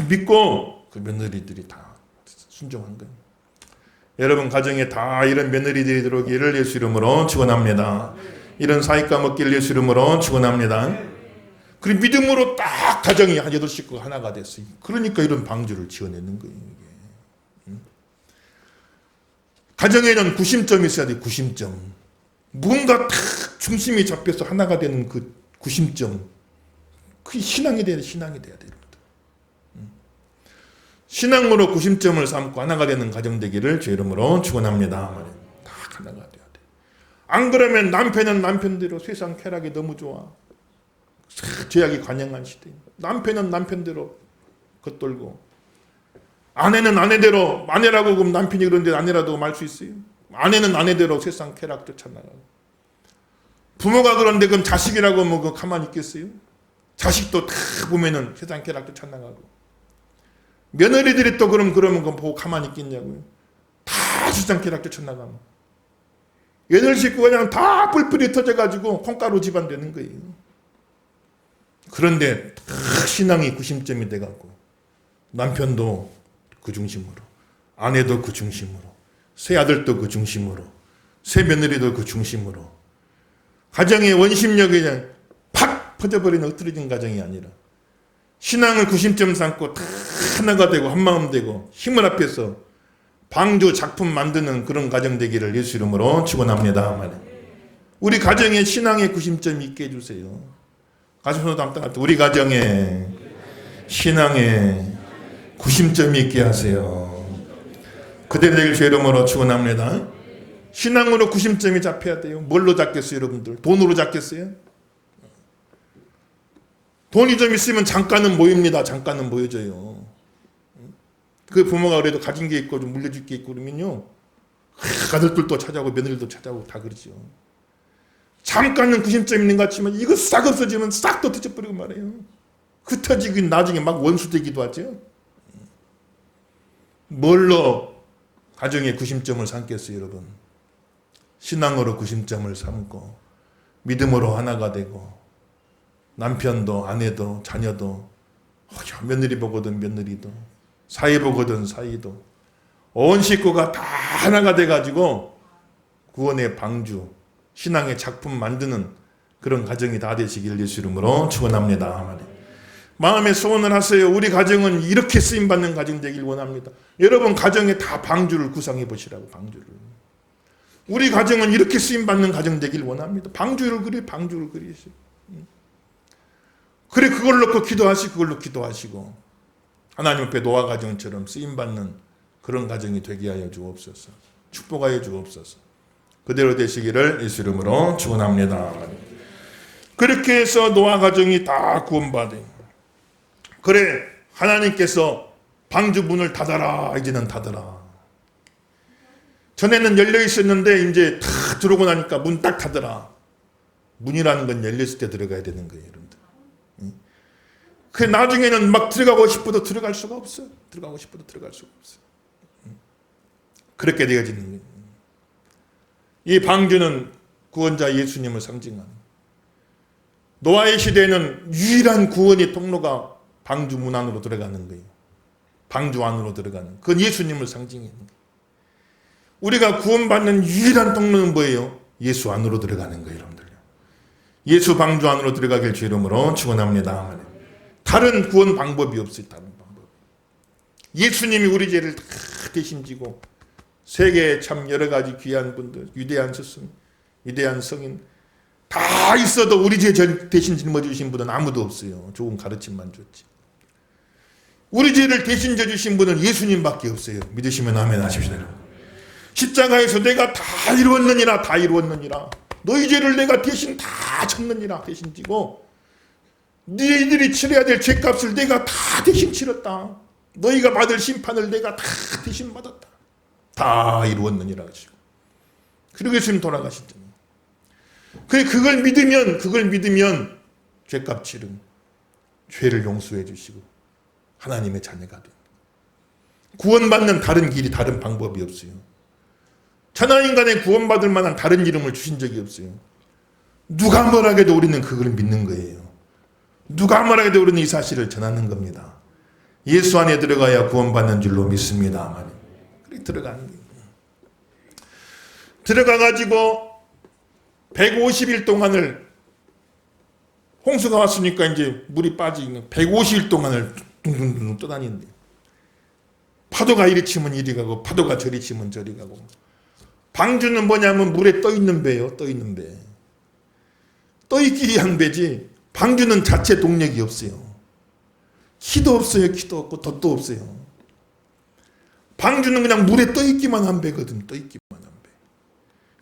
Speaker 2: 믿고 그 며느리들이 다 순종한 거예요. 여러분 가정에 다 이런 며느리들이 들어오기를 예수 이름으로 축원합니다. 이런 사익감 얻기를 예수 이름으로 축원합니다. 그리고 믿음으로 딱 가정이 한 8식구가 하나가 됐어요. 그러니까 이런 방주를 지어내는 거예요. 이게. 가정에는 구심점이 있어야 돼요. 구심점. 뭔가 딱 중심이 잡혀서 하나가 되는 그 구심점. 그게 신앙이 돼야 돼. 신앙이 돼야 돼요. 신앙으로 구심점을 삼고 하나가 되는 가정 되기를 주 이름으로 축원합니다. 다 하나가 돼야 돼. 안 그러면 남편은 남편대로 세상 쾌락이 너무 좋아. 죄악이 관영한 시대. 남편은 남편대로 겉돌고 아내는 아내대로 아내라고 그럼 남편이 그런데 아내라도 말 수 있어요? 아내는 아내대로 세상 쾌락 쫓아나가고 부모가 그런데 그럼 자식이라고 뭐 가만히 있겠어요? 자식도 다 보면은 세상 쾌락 쫓아나가고 며느리들이 또 그러면 그거 보고 가만히 있겠냐고요? 다 세상 쾌락 쫓아나가면 8식구 그냥 다 뿔뿔이 터져가지고 콩가루 집안 되는 거예요. 그런데 다 신앙이 구심점이 돼갖고 남편도 그 중심으로 아내도 그 중심으로 새 아들도 그 중심으로 새 며느리도 그 중심으로 가정의 원심력이 그냥 팍 퍼져버리는 흩어진 가정이 아니라 신앙을 구심점 삼고 다 하나가 되고 한마음 되고 힘을 합해서 방주 작품 만드는 그런 가정 되기를 예수 이름으로 축원합니다. 우리 가정에 신앙의 구심점이 있게 해주세요. 가슴으로 담당할 때 우리 가정에 신앙의 구심점이 있게 하세요. 그대로 되길 주 이름으로 축원합니다. 신앙으로 구심점이 잡혀야 돼요. 뭘로 잡겠어요, 여러분들? 돈으로 잡겠어요? 돈이 좀 있으면 잠깐은 모입니다. 잠깐은 모여져요. 그 부모가 그래도 가진 게 있고 좀 물려줄 게 있고 그러면요, 아들들도 찾아오고 며느리도 찾아오고 다 그러죠. 잠깐은 구심점 있는 것 같지만 이거 싹 없어지면 싹 또 터져버리고 말해요. 흩어지긴 나중에 막 원수 되기도 하죠. 뭘로 가정의 구심점을 삼겠어요, 여러분? 신앙으로 구심점을 삼고 믿음으로 하나가 되고 남편도 아내도 자녀도 며느리 보거든 며느리도 사위 보거든 사위도 온 식구가 다 하나가 돼가지고 구원의 방주, 신앙의 작품 만드는 그런 가정이 다 되시길 예수 이름으로 축원합니다. 마음에 소원을 하세요. 우리 가정은 이렇게 쓰임받는 가정 되길 원합니다. 여러분 가정에 다 방주를 구상해 보시라고. 방주를. 우리 가정은 이렇게 쓰임받는 가정 되길 원합니다. 방주를 그리세요. 그래 그걸 놓고 기도하시고 하나님 앞에 노아 가정처럼 쓰임받는 그런 가정이 되게 하여 주옵소서. 축복하여 주옵소서. 그대로 되시기를 예수 이름으로 축원합니다. 그렇게 해서 노아 가정이 다 구원받아요. 그래 하나님께서 방주 문을 닫아라. 이제는 닫아라. 전에는 열려 있었는데 이제 다 들어오고 나니까 문 딱 닫아라. 문이라는 건 열렸을 때 들어가야 되는 거예요, 여러분들. 그 나중에는 막 들어가고 싶어도 들어갈 수가 없어. 들어가고 싶어도 들어갈 수가 없어. 그렇게 되어지는 거예요. 이 방주는 구원자 예수님을 상징하는. 노아의 시대에는 유일한 구원의 통로가 방주 문 안으로 들어가는 거예요. 방주 안으로 들어가는. 그건 예수님을 상징하는 거예요. 우리가 구원받는 유일한 통로는 뭐예요? 예수 안으로 들어가는 거예요, 여러분들. 예수 방주 안으로 들어가길 주 이름으로 축원합니다. 다른 구원 방법이 없어요. 다른 방법. 예수님이 우리 죄를 다 대신 지고 세계에 참 여러 가지 귀한 분들, 위대한 스승, 위대한 성인 다 있어도 우리 죄 대신 짊어지신 분은 아무도 없어요. 좋은 가르침만 줬지. 우리 죄를 대신 져주신 분은 예수님밖에 없어요. 믿으시면 아멘 하십시오. 십자가에서 내가 다 이루었느니라. 너희 죄를 내가 대신 다 졌느니라. 대신 지고 너희들이 치러야 될 죄값을 내가 다 대신 치렀다. 너희가 받을 심판을 내가 다 대신 받았다. 다 이루었느니라 하시고. 그리고 예수님 돌아가셨잖아요. 그걸 믿으면 죄값 치른 죄를 용서해 주시고 하나님의 자녀가 된. 구원받는 다른 길이 다른 방법이 없어요. 천하인간에 구원받을 만한 다른 이름을 주신 적이 없어요. 누가 뭐라 해도 우리는 그걸 믿는 거예요. 누가 뭐라 해도 우리는 이 사실을 전하는 겁니다. 예수 안에 들어가야 구원받는 줄로 믿습니다. 그렇게 들어가는 거예요. 들어가가지고 150일 동안을 홍수가 왔으니까 이제 물이 빠지니까 150일 동안을 둥둥둥 떠다니는데 파도가 이리 치면 이리 가고 파도가 저리 치면 저리 가고. 방주는 뭐냐면 물에 떠있는 배예요. 떠있는 배. 떠있기 위한 배지 방주는 자체 동력이 없어요. 키도 없어요. 키도 없고 돛도 없어요. 방주는 그냥 물에 떠있기만 한 배거든. 떠있기만 한 배.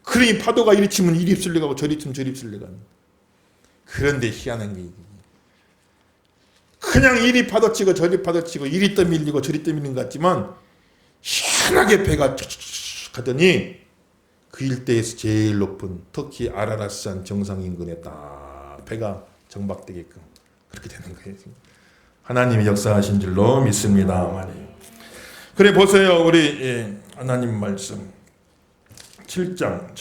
Speaker 2: 그러니 파도가 이리 치면 이리 휩쓸려가고 저리 치면 저리 휩쓸려가는. 그런데 희한한 게 그냥 이리 파도치고 저리 파도치고 이리 떠밀리고 저리 떠밀리는 것 같지만 희한하게 배가 가더니 그 일대에서 제일 높은 터키 아라랏산 정상 인근에 딱 배가 정박되게끔 그렇게 되는 거예요. 하나님이 역사하신 줄로 믿습니다. 그래 보세요. 우리 하나님 말씀 7장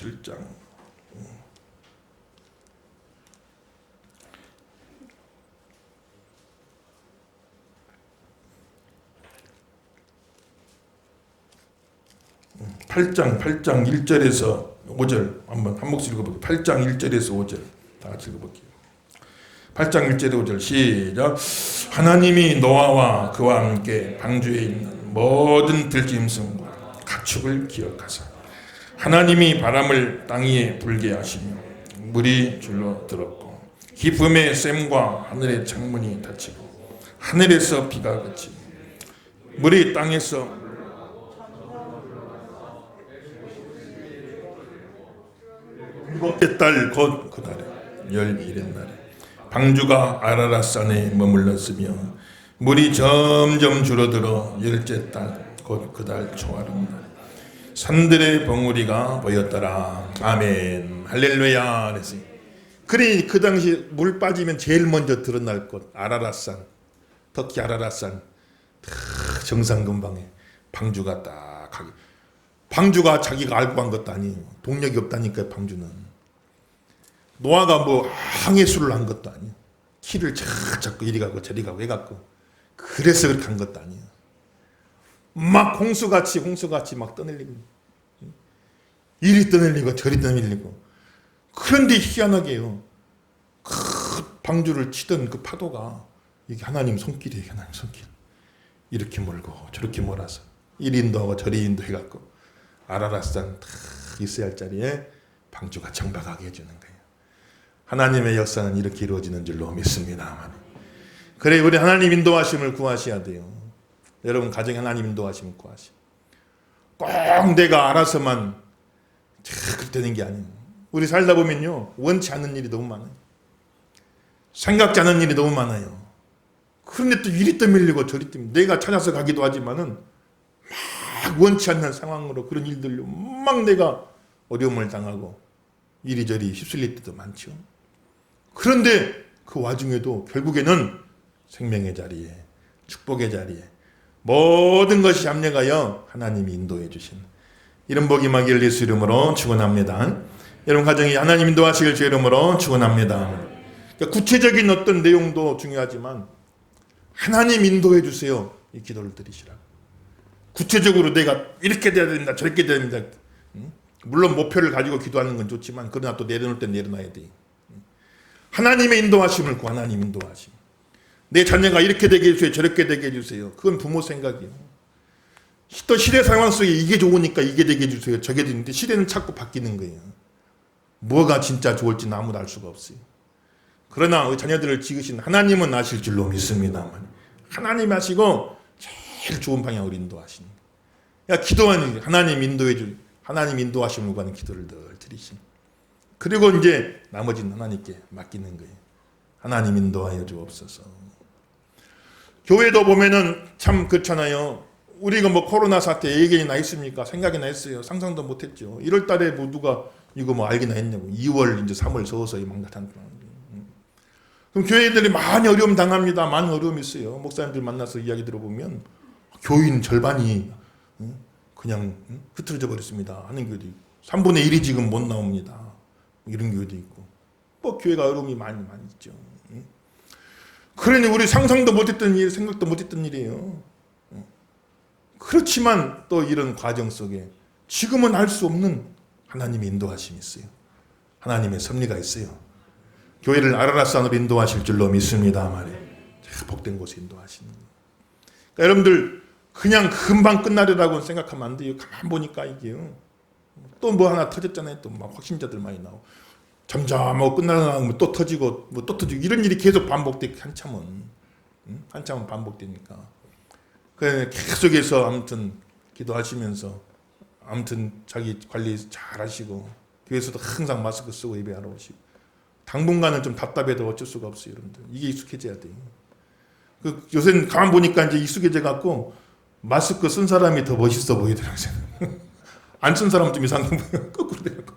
Speaker 2: 8장 1절에서 5절 한 목소리 읽어볼게요. 8장 1절에서 5절 다 같이 읽어볼게요. 8장 1절에 5절 시작. 하나님이 노아와 그와 함께 방주에 있는 모든 들짐승과 가축을 기억하사 하나님이 바람을 땅 위에 불게 하시며 물이 줄로 들었고 깊음의 샘과 하늘의 창문이 닫히고 하늘에서 비가 그치고 물이 땅에서 일곱째 달 곧 그 달에 11의 날에 방주가 아라랏산에 머물렀으며 물이 점점 줄어들어 10째 달 곧 그 달 초하룻 날 산들의 봉우리가 보였더라. 아멘 할렐루야. 그래서 그러니 그 당시 물 빠지면 제일 먼저 드러날 곳 아라랏산, 터키 아라랏산 정상 근방에 방주가 딱 가게. 방주가 자기가 알고 간 것도 아니에요. 동력이 없다니까요. 방주는 노아가 뭐 항해술을 한 것도 아니에요. 키를 착 잡고 이리 가고 저리 가고 왜 갔고 그래서 그렇게 한 것도 아니에요. 막 홍수같이 막 떠밀리고, 이리 떠밀리고 저리 떠밀리고. 그런데 희한하게요, 그 방주를 치던 그 파도가 이게 하나님 손길이에요. 하나님 손길. 이렇게 몰고 저렇게 몰아서 이리 인도하고 저리 인도해갖고 아라랏산 딱 있어야 할 자리에 방주가 정박하게 해주는 거예요. 하나님의 역사는 이렇게 이루어지는 줄로 믿습니다. 그래, 우리 하나님 인도하심을 구하셔야 돼요. 여러분 가정에 하나님 인도하심을 구하시. 꼭 내가 알아서만 그렇게 되는 게 아니에요. 우리 살다 보면요, 원치 않는 일이 너무 많아요. 생각지 않은 일이 너무 많아요. 그런데 또 이리 떠밀리고 저리 떠밀리고, 내가 찾아서 가기도 하지만은 막 원치 않는 상황으로 그런 일들로 막 내가 어려움을 당하고 이리저리 휩쓸릴 때도 많죠. 그런데 그 와중에도 결국에는 생명의 자리에, 축복의 자리에 모든 것이 합력하여 하나님이 인도해 주신 이런 복이 임하기를 예수 이름으로 축원합니다. 여러분 가정이 하나님 인도하시길 주 이름으로 축원합니다. 그러니까 구체적인 어떤 내용도 중요하지만 하나님 인도해 주세요, 이 기도를 드리시라고. 구체적으로 내가 이렇게 돼야 된다, 저렇게 돼야 된다. 물론 목표를 가지고 기도하는 건 좋지만 그러나 또 내려놓을 때 내려놔야 돼. 하나님의 인도하심을 구하. 하나님 인도하심. 내 자녀가 이렇게 되게 해주세요, 저렇게 되게 해주세요. 그건 부모 생각이에요. 또 시대 상황 속에 이게 좋으니까 이게 되게 해주세요, 저게 되는데 시대는 자꾸 바뀌는 거예요. 뭐가 진짜 좋을지는 아무도 알 수가 없어요. 그러나 우리 자녀들을 지으신 하나님은 아실 줄로 믿습니다만, 하나님 아시고 제일 좋은 방향으로 인도하시는 거예요. 그러니까 기도하는 하나님 인도해 줄, 하나님 인도하심을 구하는 기도를 늘 드리신. 그리고 이제 나머지는 하나님께 맡기는 거예요. 하나님 인도하여 주옵소서. 교회도 보면은 참 그렇잖아요. 우리가 뭐 코로나 사태 얘기나 있습니까? 생각이나 했어요. 상상도 못했죠. 1월 달에 뭐 누가 이거 뭐 알기나 했냐고. 2월 이제 3월 서서히 막 나타나는 거예요. 그럼 교회들이 많이 어려움 당합니다. 많은 어려움이 있어요. 목사님들 만나서 이야기 들어보면 교인 절반이 그냥 흐트러져 버렸습니다 하는 교회도 있고, 3분의 1이 지금 못 나옵니다, 이런 교회도 있고, 뭐 교회가 어려움이 많이 있죠. 그러니 우리 상상도 못했던 일, 생각도 못했던 일이에요. 그렇지만 또 이런 과정 속에 지금은 알 수 없는 하나님의 인도하심이 있어요. 하나님의 섭리가 있어요. 교회를 아라랏산으로 인도하실 줄로 믿습니다 말이에요. 복된 곳에 인도하시는 거예요. 그러니까 여러분들 그냥 금방 끝나리라고 생각하면 안 돼요. 가만 보니까 이게요, 또 뭐 하나 터졌잖아요. 또 막 확신자들 많이 나오고, 잠잠하고 끝나면 또 터지고 뭐 또 터지고, 이런 일이 계속 반복되고 한참은 반복되니까, 그래 계속해서 아무튼 기도하시면서 아무튼 자기 관리 잘 하시고, 교회에서도 항상 마스크 쓰고 예배하러 오시고, 당분간은 좀 답답해도 어쩔 수가 없어요. 여러분들 이게 익숙해져야 돼요. 그 요새는 가만 보니까 이제 익숙해져 갖고 마스크 쓴 사람이 더 멋있어 보이더라고요. 안 쓴 사람은 좀 이상해 보여요. 거꾸로 돼갖고.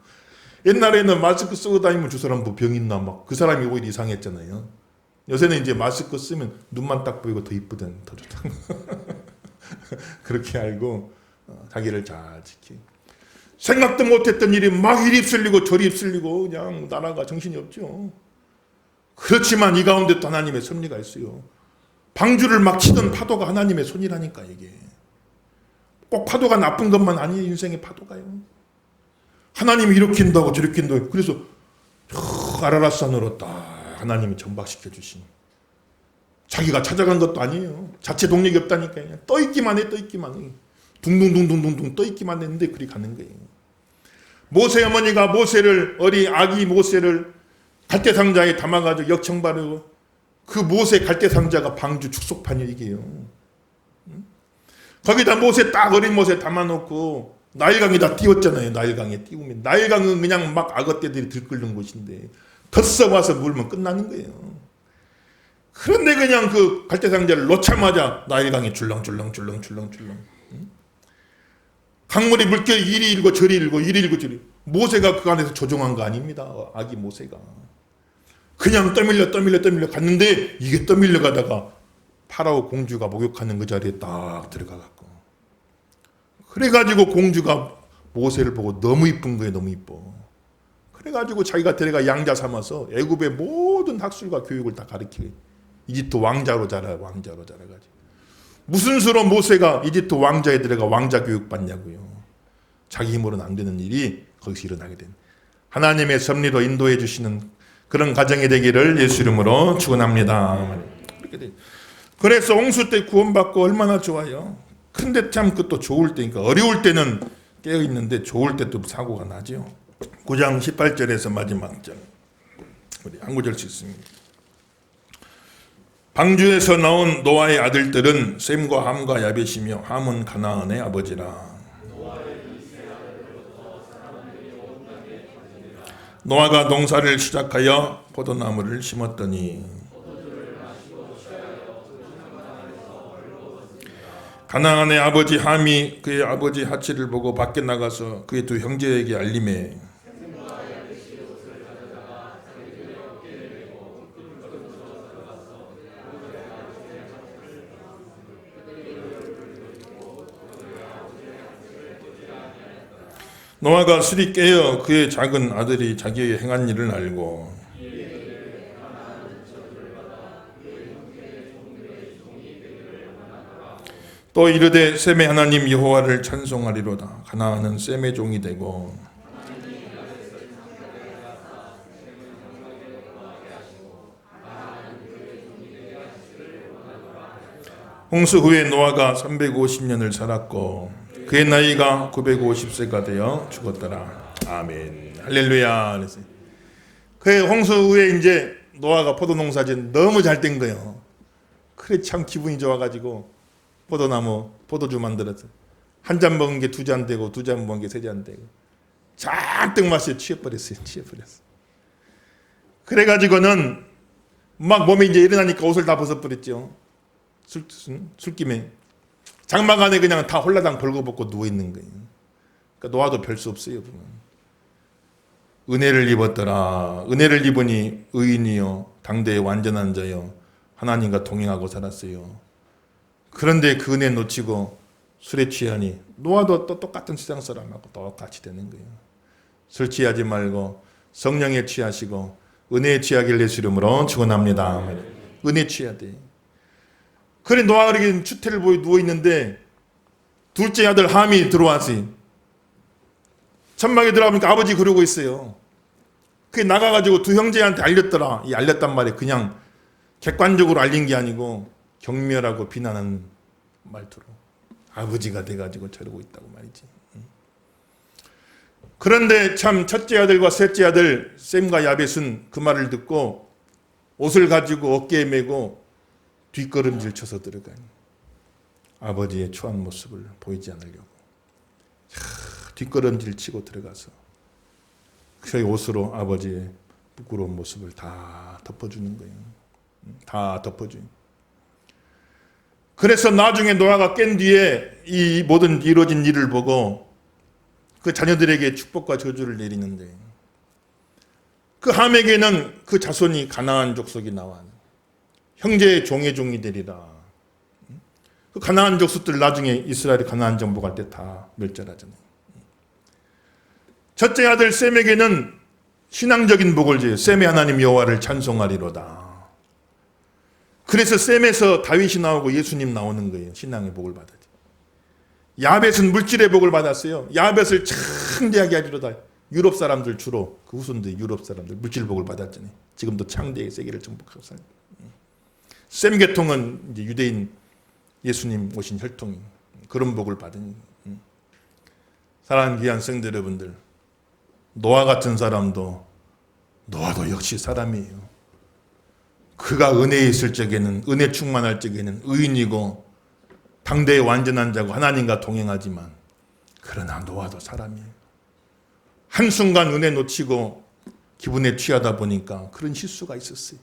Speaker 2: 옛날에는 마스크 쓰고 다니면 저 사람 뭐 병 있나 막 그 사람이 오히려 이상했잖아요. 요새는 이제 마스크 쓰면 눈만 딱 보이고 더 이쁘든 더 좋다. 그렇게 알고 자기를 잘 지키고, 생각도 못했던 일이 막 이리 휩쓸리고 저리 휩쓸리고 그냥 나라가 정신이 없죠. 그렇지만 이 가운데 또 하나님의 섭리가 있어요. 방주를 막 치던 파도가 하나님의 손이라니까. 이게 꼭 파도가 나쁜 것만 아니에요. 인생의 파도가요. 하나님이 이렇게 인도하고 저렇게 인도하고, 그래서 아라랏산으로 딱 하나님이 정박시켜 주신, 자기가 찾아간 것도 아니에요. 자체 동력이 없다니까요. 떠있기만 해. 둥둥둥둥둥 떠있기만 했는데 그리 가는 거예요. 모세 어머니가 아기 모세를 갈대상자에 담아가지고 역청 바르고, 그 모세 갈대상자가 방주 축속판이에요. 이게요. 거기다 모세 딱 어린 모세 담아놓고 나일강에다 띄웠잖아요. 나일강에 띄우면, 나일강은 그냥 막 악어떼들이 들끓는 곳인데 덧서 와서 물면 끝나는 거예요. 그런데 그냥 그 갈대상자를 놓자마자 나일강이 줄렁줄렁. 강물이 물결이 이리 일고 저리 일고 모세가 그 안에서 조종한 거 아닙니다. 아기 모세가 그냥 떠밀려 갔는데, 이게 떠밀려 가다가 파라오 공주가 목욕하는 그 자리에 딱 들어가갖고, 그래가지고 공주가 모세를 보고 너무 이쁜 거예요. 너무 이뻐. 그래가지고 자기가 데려가 양자 삼아서 애굽의 모든 학술과 교육을 다 가르치고 이집트 왕자로 자라가지고 무슨 수로 모세가 이집트 왕자에 들어가 왕자 교육 받냐고요. 자기 힘으로는 안 되는 일이 거기서 일어나게 된 하나님의 섭리로 인도해 주시는 그런 가정이 되기를 예수 이름으로 축원합니다. 그래서 홍수 때 구원받고 얼마나 좋아요. 근데 참 그것도 좋을 때니까 어려울 때는 깨어 있는데 좋을 때 또 사고가 나죠. 9장 18절에서 마지막 절 우리 한 구절씩 있습니다. 방주에서 나온 노아의 아들들은 셈과 함과 야벳이며 함은 가나안의 아버지라. 노아가 농사를 시작하여 포도나무를 심었더니 가나안의 아버지 함이 그의 아버지 하치를 보고 밖에 나가서 그의 두 형제에게 알림해 노아가 술이 깨어 그의 작은 아들이 자기의 행한 일을 알고 또 이르되 셈의 하나님 여호와를 찬송하리로다. 가나안은 셈의 종이 되고 홍수 후에 노아가 350년을 살았고 그의 나이가 950세가 되어 죽었더라. 아멘. 할렐루야. 그의 홍수 후에 이제 노아가 포도 농사진 너무 잘 된 거예요. 그래 참 기분이 좋아가지고 포도나무 포도주 만들어서 한 잔 먹은 게 두 잔 되고 두 잔 먹은 게 세 잔 되고 잔뜩 마시고 취해버렸어요. 그래가지고는 막 몸에 이제 일어나니까 옷을 다 벗어버렸죠. 술김에 장막 안에 그냥 다 홀라당 벌거벗고 누워있는 거예요. 그러니까 노아도 별 수 없어요. 보면. 은혜를 입었더라. 은혜를 입으니 의인이요 당대의 완전한 자요 하나님과 동행하고 살았어요. 그런데 그 은혜 놓치고 술에 취하니 노아도 또 똑같은 세상 사람하고 똑같이 되는 거예요. 술 취하지 말고 성령에 취하시고 은혜에 취하길 예수 이름으로 축원합니다. 은혜 취해야 돼. 그래 노아가 이렇게 추태를 보이 누워있는데 둘째 아들 함이 들어왔어요. 천막에 들어가니까 아버지 그러고 있어요. 그게 나가가지고 두 형제한테 알렸더라. 이 알렸단 말이에요. 그냥 객관적으로 알린 게 아니고 경멸하고 비난하는 말투로 아버지가 돼가지고 저러고 있다고 말이지. 그런데 참 첫째 아들과 셋째 아들 셈과 야벳은 그 말을 듣고 옷을 가지고 어깨에 메고 뒷걸음질 쳐서 들어가니 아버지의 추한 모습을 보이지 않으려고 뒷걸음질 치고 들어가서 그 옷으로 아버지의 부끄러운 모습을 다 덮어주는 거예요. 다 덮어줘요. 그래서 나중에 노아가 깬 뒤에 이 모든 이루어진 일을 보고 그 자녀들에게 축복과 저주를 내리는데 그 함에게는 그 자손이 가나안 족속이 나와 형제의 종의 종이 되리라. 그 가나안 족속들 나중에 이스라엘이 가나안 정복할 때 다 멸절하잖아요. 첫째 아들 셈에게는 신앙적인 복을 줘요. 셈의 하나님 여호와를 찬송하리로다. 그래서 셈에서 다윗이 나오고 예수님 나오는 거예요. 신앙의 복을 받았죠. 야벳은 물질의 복을 받았어요. 야벳을 창대하게 하리로다. 유럽 사람들 주로 그 후손들 유럽 사람들 물질 복을 받았잖아요. 지금도 창대하게 세계를 정복하고 살아요. 셈 계통은 이제 유대인 예수님 오신 혈통이 그런 복을 받은 사랑하는 귀한 성도 여러분들, 노아 같은 사람도 노아도 역시 사람이에요. 그가 은혜에 있을 적에는 은혜 충만할 적에는 의인이고 당대의 완전한 자고 하나님과 동행하지만 그러나 노아도 사람이에요. 한순간 은혜 놓치고 기분에 취하다 보니까 그런 실수가 있었어요.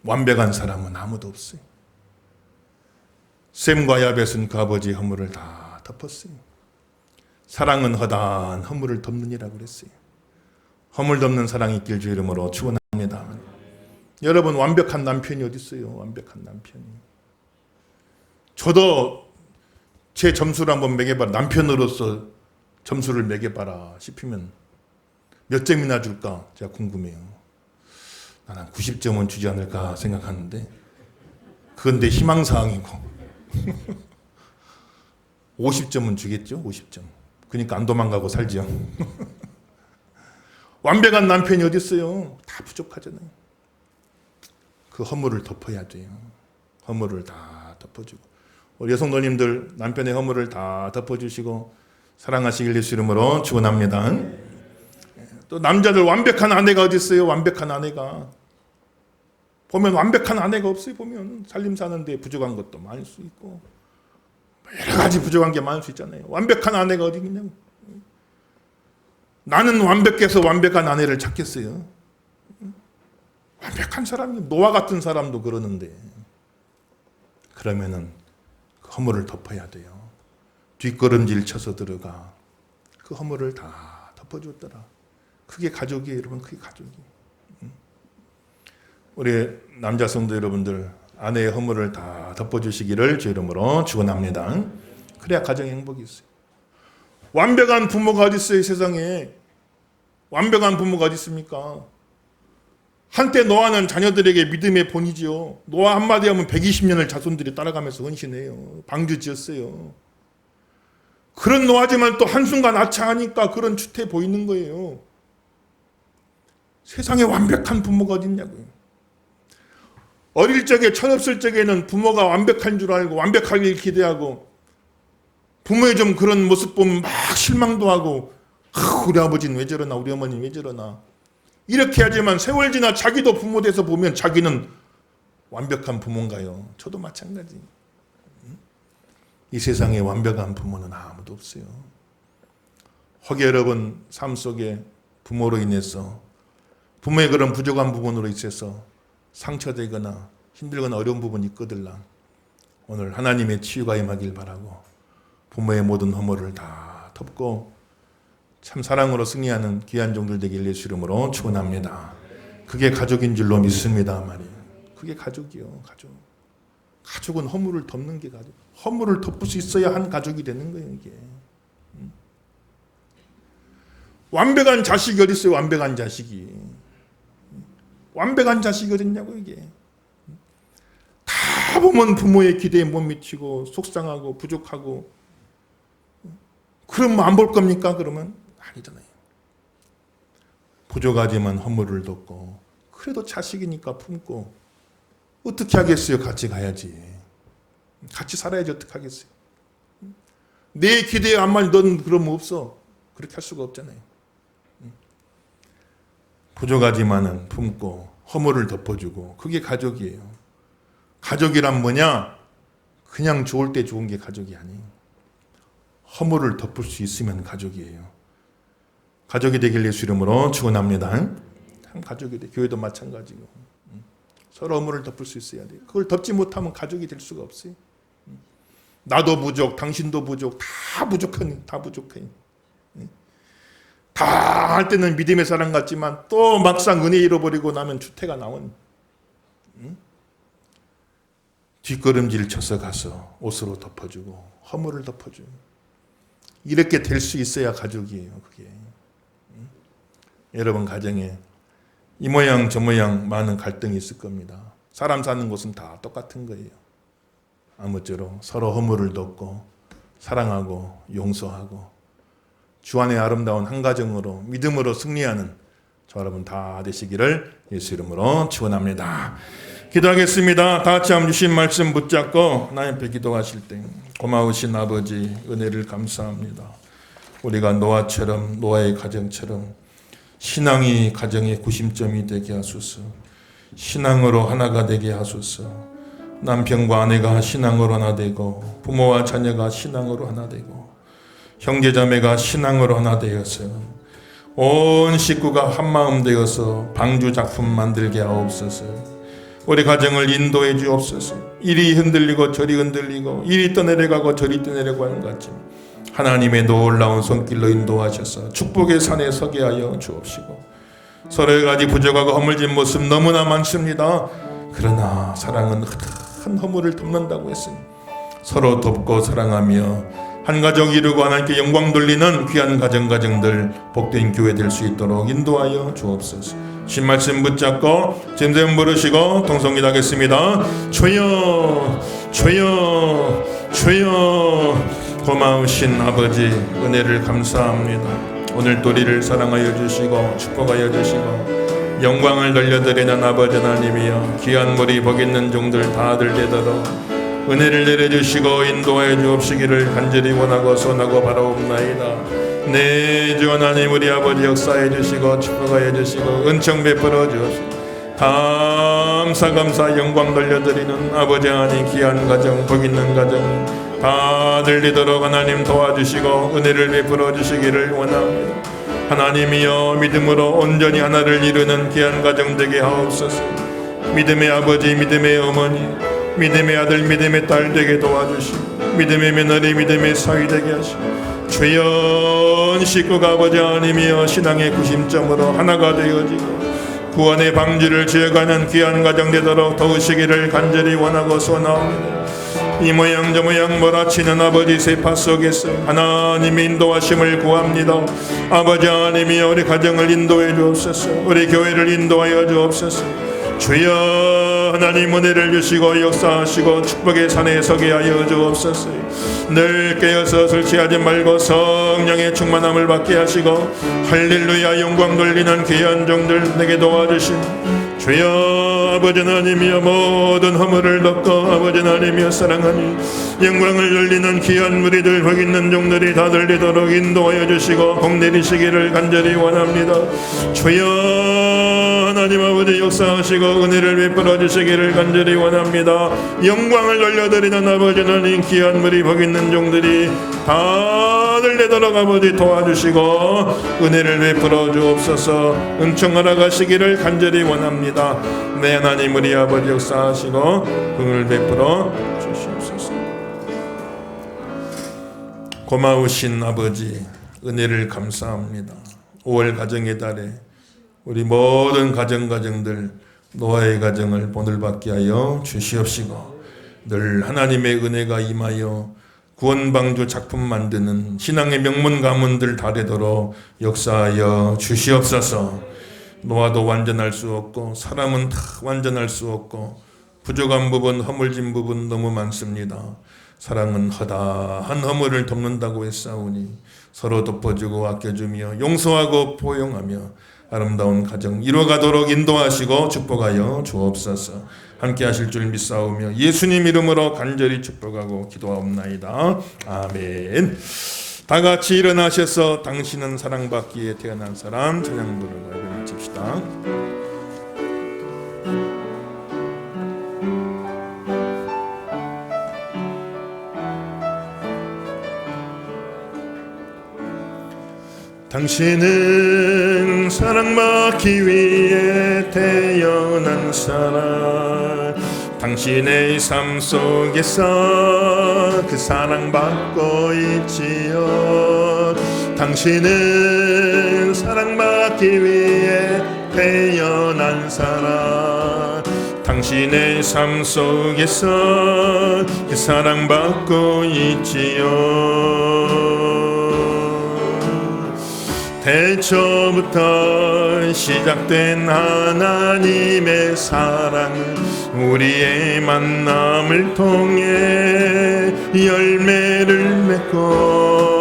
Speaker 2: 완벽한 사람은 아무도 없어요. 셈과 야벳은 그 아버지의 허물을 다 덮었어요. 사랑은 허다한 허물을 덮느니라고 그랬어요. 허물 덮는 사랑이 있길 주 이름으로 축원합니다. 여러분 완벽한 남편이 어디 있어요? 완벽한 남편이. 저도 제 점수를 한번 매겨봐라. 남편으로서 점수를 매겨봐라 싶으면 몇 점이나 줄까? 제가 궁금해요. 나는 90점은 주지 않을까 생각하는데 그건 내 희망사항이고 50점은 주겠죠. 50점. 그러니까 안 도망가고 살죠. 완벽한 남편이 어디 있어요? 다 부족하잖아요. 그 허물을 덮어야 돼요. 허물을 다 덮어주고, 우리 여성도님들 남편의 허물을 다 덮어주시고 사랑하시길 예수 이름으로 축원합니다. 또 남자들 완벽한 아내가 어디 있어요? 완벽한 아내가 보면 완벽한 아내가 없어요. 보면 살림 사는데 부족한 것도 많을 수 있고 여러 가지 부족한 게 많을 수 있잖아요. 완벽한 아내가 어디 있냐고. 나는 완벽해서 완벽한 아내를 찾겠어요. 완벽한 사람이 노아 같은 사람도 그러는데, 그러면은 그 허물을 덮어야 돼요. 뒷걸음질 쳐서 들어가 그 허물을 다 덮어줬더라. 그게 가족이에요, 여러분. 그게 가족이. 우리 남자 성도 여러분들, 아내의 허물을 다 덮어주시기를 주 이름으로 축원합니다. 그래야 가정에 행복이 있어요. 완벽한 부모가 어디 있어요, 세상에? 완벽한 부모가 어디 있습니까? 한때 노아는 자녀들에게 믿음의 본이지요. 노아 한마디 하면 120년을 자손들이 따라가면서 헌신해요. 방주 지었어요. 그런 노아지만 또 한순간 아차하니까 그런 추태 보이는 거예요. 세상에 완벽한 부모가 어디 있냐고요. 어릴 적에, 철없을 적에는 부모가 완벽한 줄 알고 완벽하길 기대하고, 부모의 좀 그런 모습 보면 막 실망도 하고, 우리 아버지는 왜 저러나, 우리 어머니는 왜 저러나, 이렇게 하지만 세월 지나 자기도 부모 돼서 보면 자기는 완벽한 부모인가요? 저도 마찬가지. 이 세상에 완벽한 부모는 아무도 없어요. 혹 여러분 삶 속에 부모로 인해서, 부모의 그런 부족한 부분으로 있어서 상처되거나 힘들거나 어려운 부분이 있거들라, 오늘 하나님의 치유가 임하길 바라고 부모의 모든 허물을 다 덮고 참 사랑으로 승리하는 귀한 종들 되길 예수 이름으로 축원합니다. 그게 가족인 줄로 믿습니다 말이에요. 그게 가족이요, 가족. 가족은 허물을 덮는 게 가족. 허물을 덮을 수 있어야 한 가족이 되는 거예요, 이게. 완벽한 자식이 어디 있어요? 완벽한 자식이. 완벽한 자식이 어딨냐고, 이게. 다 보면 부모의 기대에 못 미치고 속상하고 부족하고, 그럼 안 볼 겁니까? 그러면 아니잖아요. 부족하지만 허물을 덮고, 그래도 자식이니까 품고, 어떻게 하겠어요? 같이 가야지. 같이 살아야지 어떻게 하겠어요? 내 기대에 안 맞니? 넌 그러면 없어. 그렇게 할 수가 없잖아요. 부족하지만은 품고 허물을 덮어주고, 그게 가족이에요. 가족이란 뭐냐? 그냥 좋을 때 좋은 게 가족이 아니에요. 허물을 덮을 수 있으면 가족이에요. 가족이 되길 예수 이름으로 축원합니다. 참 가족이 돼. 교회도 마찬가지고. 서로 허물을 덮을 수 있어야 돼요. 그걸 덮지 못하면 가족이 될 수가 없어요. 나도 부족, 당신도 부족, 다 부족하니, 다 부족해. 다 할 때는 믿음의 사람 같지만 또 막상 은혜 잃어버리고 나면 주태가 나온. 뒷걸음질 쳐서 가서 옷으로 덮어주고 허물을 덮어주고, 이렇게 될 수 있어야 가족이에요. 그게. 여러분 가정에 이 모양 저 모양 많은 갈등이 있을 겁니다. 사람 사는 곳은 다 똑같은 거예요. 아무쪼록 서로 허물을 덮고 사랑하고 용서하고 주 안의 아름다운 한 가정으로 믿음으로 승리하는 저 여러분 다 되시기를 예수 이름으로 축원합니다. 기도하겠습니다. 다 같이 한번 주신 말씀 붙잡고 하나님 앞에 기도하실 때, 고마우신 아버지 은혜를 감사합니다. 우리가 노아처럼, 노아의 가정처럼 신앙이 가정의 구심점이 되게 하소서. 신앙으로 하나가 되게 하소서. 남편과 아내가 신앙으로 하나 되고, 부모와 자녀가 신앙으로 하나 되고, 형제자매가 신앙으로 하나 되어서 온 식구가 한마음 되어서 방주 작품 만들게 하옵소서. 우리 가정을 인도해 주옵소서. 이리 흔들리고 저리 흔들리고, 이리 떠내려가고 저리 떠내려가는 것 같지만 하나님의 놀라운 손길로 인도하셔서 축복의 산에 서게 하여 주옵시고, 서로의 가지 부족하고 허물진 모습 너무나 많습니다. 그러나 사랑은 큰 허물을 덮는다고 했으니 서로 돕고 사랑하며 한 가족 이루고 하나님께 영광 돌리는 귀한 가정들 복된 교회 될 수 있도록 인도하여 주옵소서. 신 말씀 붙잡고 짐승 부르시고 동성기도하겠습니다. 주여 주여 주여 고마우신 아버지 은혜를 감사합니다. 오늘 우리를 사랑하여 주시고 축복하여 주시고 영광을 돌려드리는 아버지 하나님이여 귀한 머리 복 있는 종들 다들 되도록 은혜를 내려주시고 인도하여 주옵시기를 간절히 원하고 소원하고 바라옵나이다. 네, 주 하나님 우리 아버지 역사해 주시고 축복하여 주시고 은총 베풀어 주옵시고 감사 영광 돌려드리는 아버지 하나님 귀한 가정 복 있는 가정 다 들리도록 하나님 도와주시고 은혜를 베풀어 주시기를 원합니다. 하나님이여 믿음으로 온전히 하나를 이루는 귀한 가정 되게 하옵소서. 믿음의 아버지 믿음의 어머니 믿음의 아들 믿음의 딸 되게 도와주시고 믿음의 며느리 믿음의 사위 되게 하시고 주여 식구가 아버지 하나님이여 신앙의 구심점으로 하나가 되어지고 구원의 방주를 지어가는 귀한 가정 되도록 도우시기를 간절히 원하고 소원합니다. 이 모양 저 모양 몰아치는 아버지 세파 속에서 하나님의 인도하심을 구합니다. 아버지 하나님이여 우리 가정을 인도해 주옵소서. 우리 교회를 인도하여 주옵소서. 주여 하나님 은혜를 주시고 역사하시고 축복의 산에 서게 하여 주옵소서. 늘 깨어서 설치하지 말고 성령의 충만함을 받게 하시고 할렐루야 영광 돌리는 귀한 종들 내게 도와주신 주여 아버지 하나님이여 모든 허물을 덮고 아버지 하나님이여 사랑하니 영광을 돌리는 귀한 무리들 복 있는 종들이 다 들리도록 인도하여 주시고 복 내리시기를 간절히 원합니다. 주여 하나님 아버지 역사하시고 은혜를 베풀어 주시기를 간절히 원합니다. 영광을 돌려드리는 아버지 하나님 귀한 무리 복 있는 종들이 다 들리도록 아버지 도와주시고 은혜를 베풀어 주옵소서. 은총하러 가시기를 간절히 원합니다. 내 하나님 우리 아버지 역사하시고 은혜를 베풀어 주시옵소서. 고마우신 아버지 은혜를 감사합니다. 5월 가정의 달에 우리 모든 가정들 노아의 가정을 본을받게 하여 주시옵시고 늘 하나님의 은혜가 임하여 구원방주 작품 만드는 신앙의 명문 가문들 다 되도록 역사하여 주시옵소서. 노아도 완전할 수 없고 사람은 다 완전할 수 없고 부족한 부분 허물진 부분 너무 많습니다. 사랑은 허다한 허물을 덮는다고 했사오니 서로 덮어주고 아껴주며 용서하고 포용하며 아름다운 가정 이루어가도록 인도하시고 축복하여 주옵소서. 함께 하실 줄 믿사오며 예수님 이름으로 간절히 축복하고 기도하옵나이다. 아멘. 다 같이 일어나셔서 당신은 사랑받기에 태어난 사람 찬양 부르고 외칩시다. 당신은 사랑받기 위해 태어난 사람 당신의 삶 속에서 그 사랑받고 있지요. 당신은 사랑받기 위해 태어난 사람 당신의 삶 속에서 그 사랑받고 있지요. 태초부터 시작된 하나님의 사랑은 우리의 만남을 통해 열매를 맺고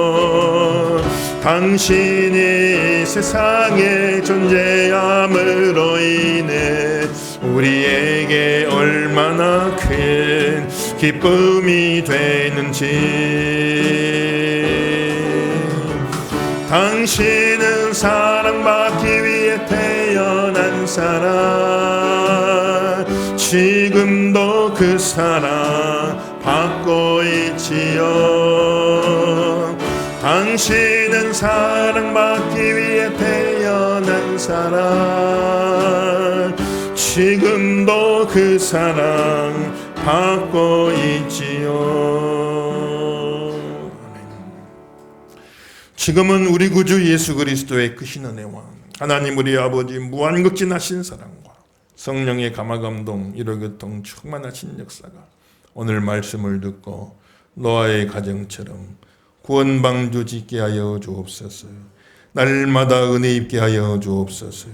Speaker 2: 당신이 세상에 존재함으로 인해 우리에게 얼마나 큰 기쁨이 되는지 당신은 사랑받기 위해 태어난 사람 지금도 그 사랑 받고 있지요. 당신은 사랑받기 위해 태어난 사람 지금도 그 사랑 받고 있지요. 지금은 우리 구주 예수 그리스도의 크신 은혜와 하나님 우리 아버지 무한극진하신 사랑과 성령의 감화감동 이로교통 충만하신 역사가 오늘 말씀을 듣고 노아의 가정처럼 구원방주 짓게 하여 주옵소서. 날마다 은혜 입게 하여 주옵소서.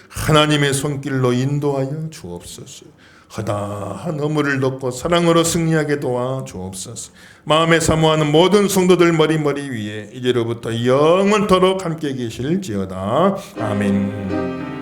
Speaker 2: 하나님의 손길로 인도하여 주옵소서. 허다한 허물을 덮고 사랑으로 승리하게 도와 주옵소서. 마음에 사모하는 모든 성도들 머리 위에 이제로부터 영원토록 함께 계실지어다. 아멘.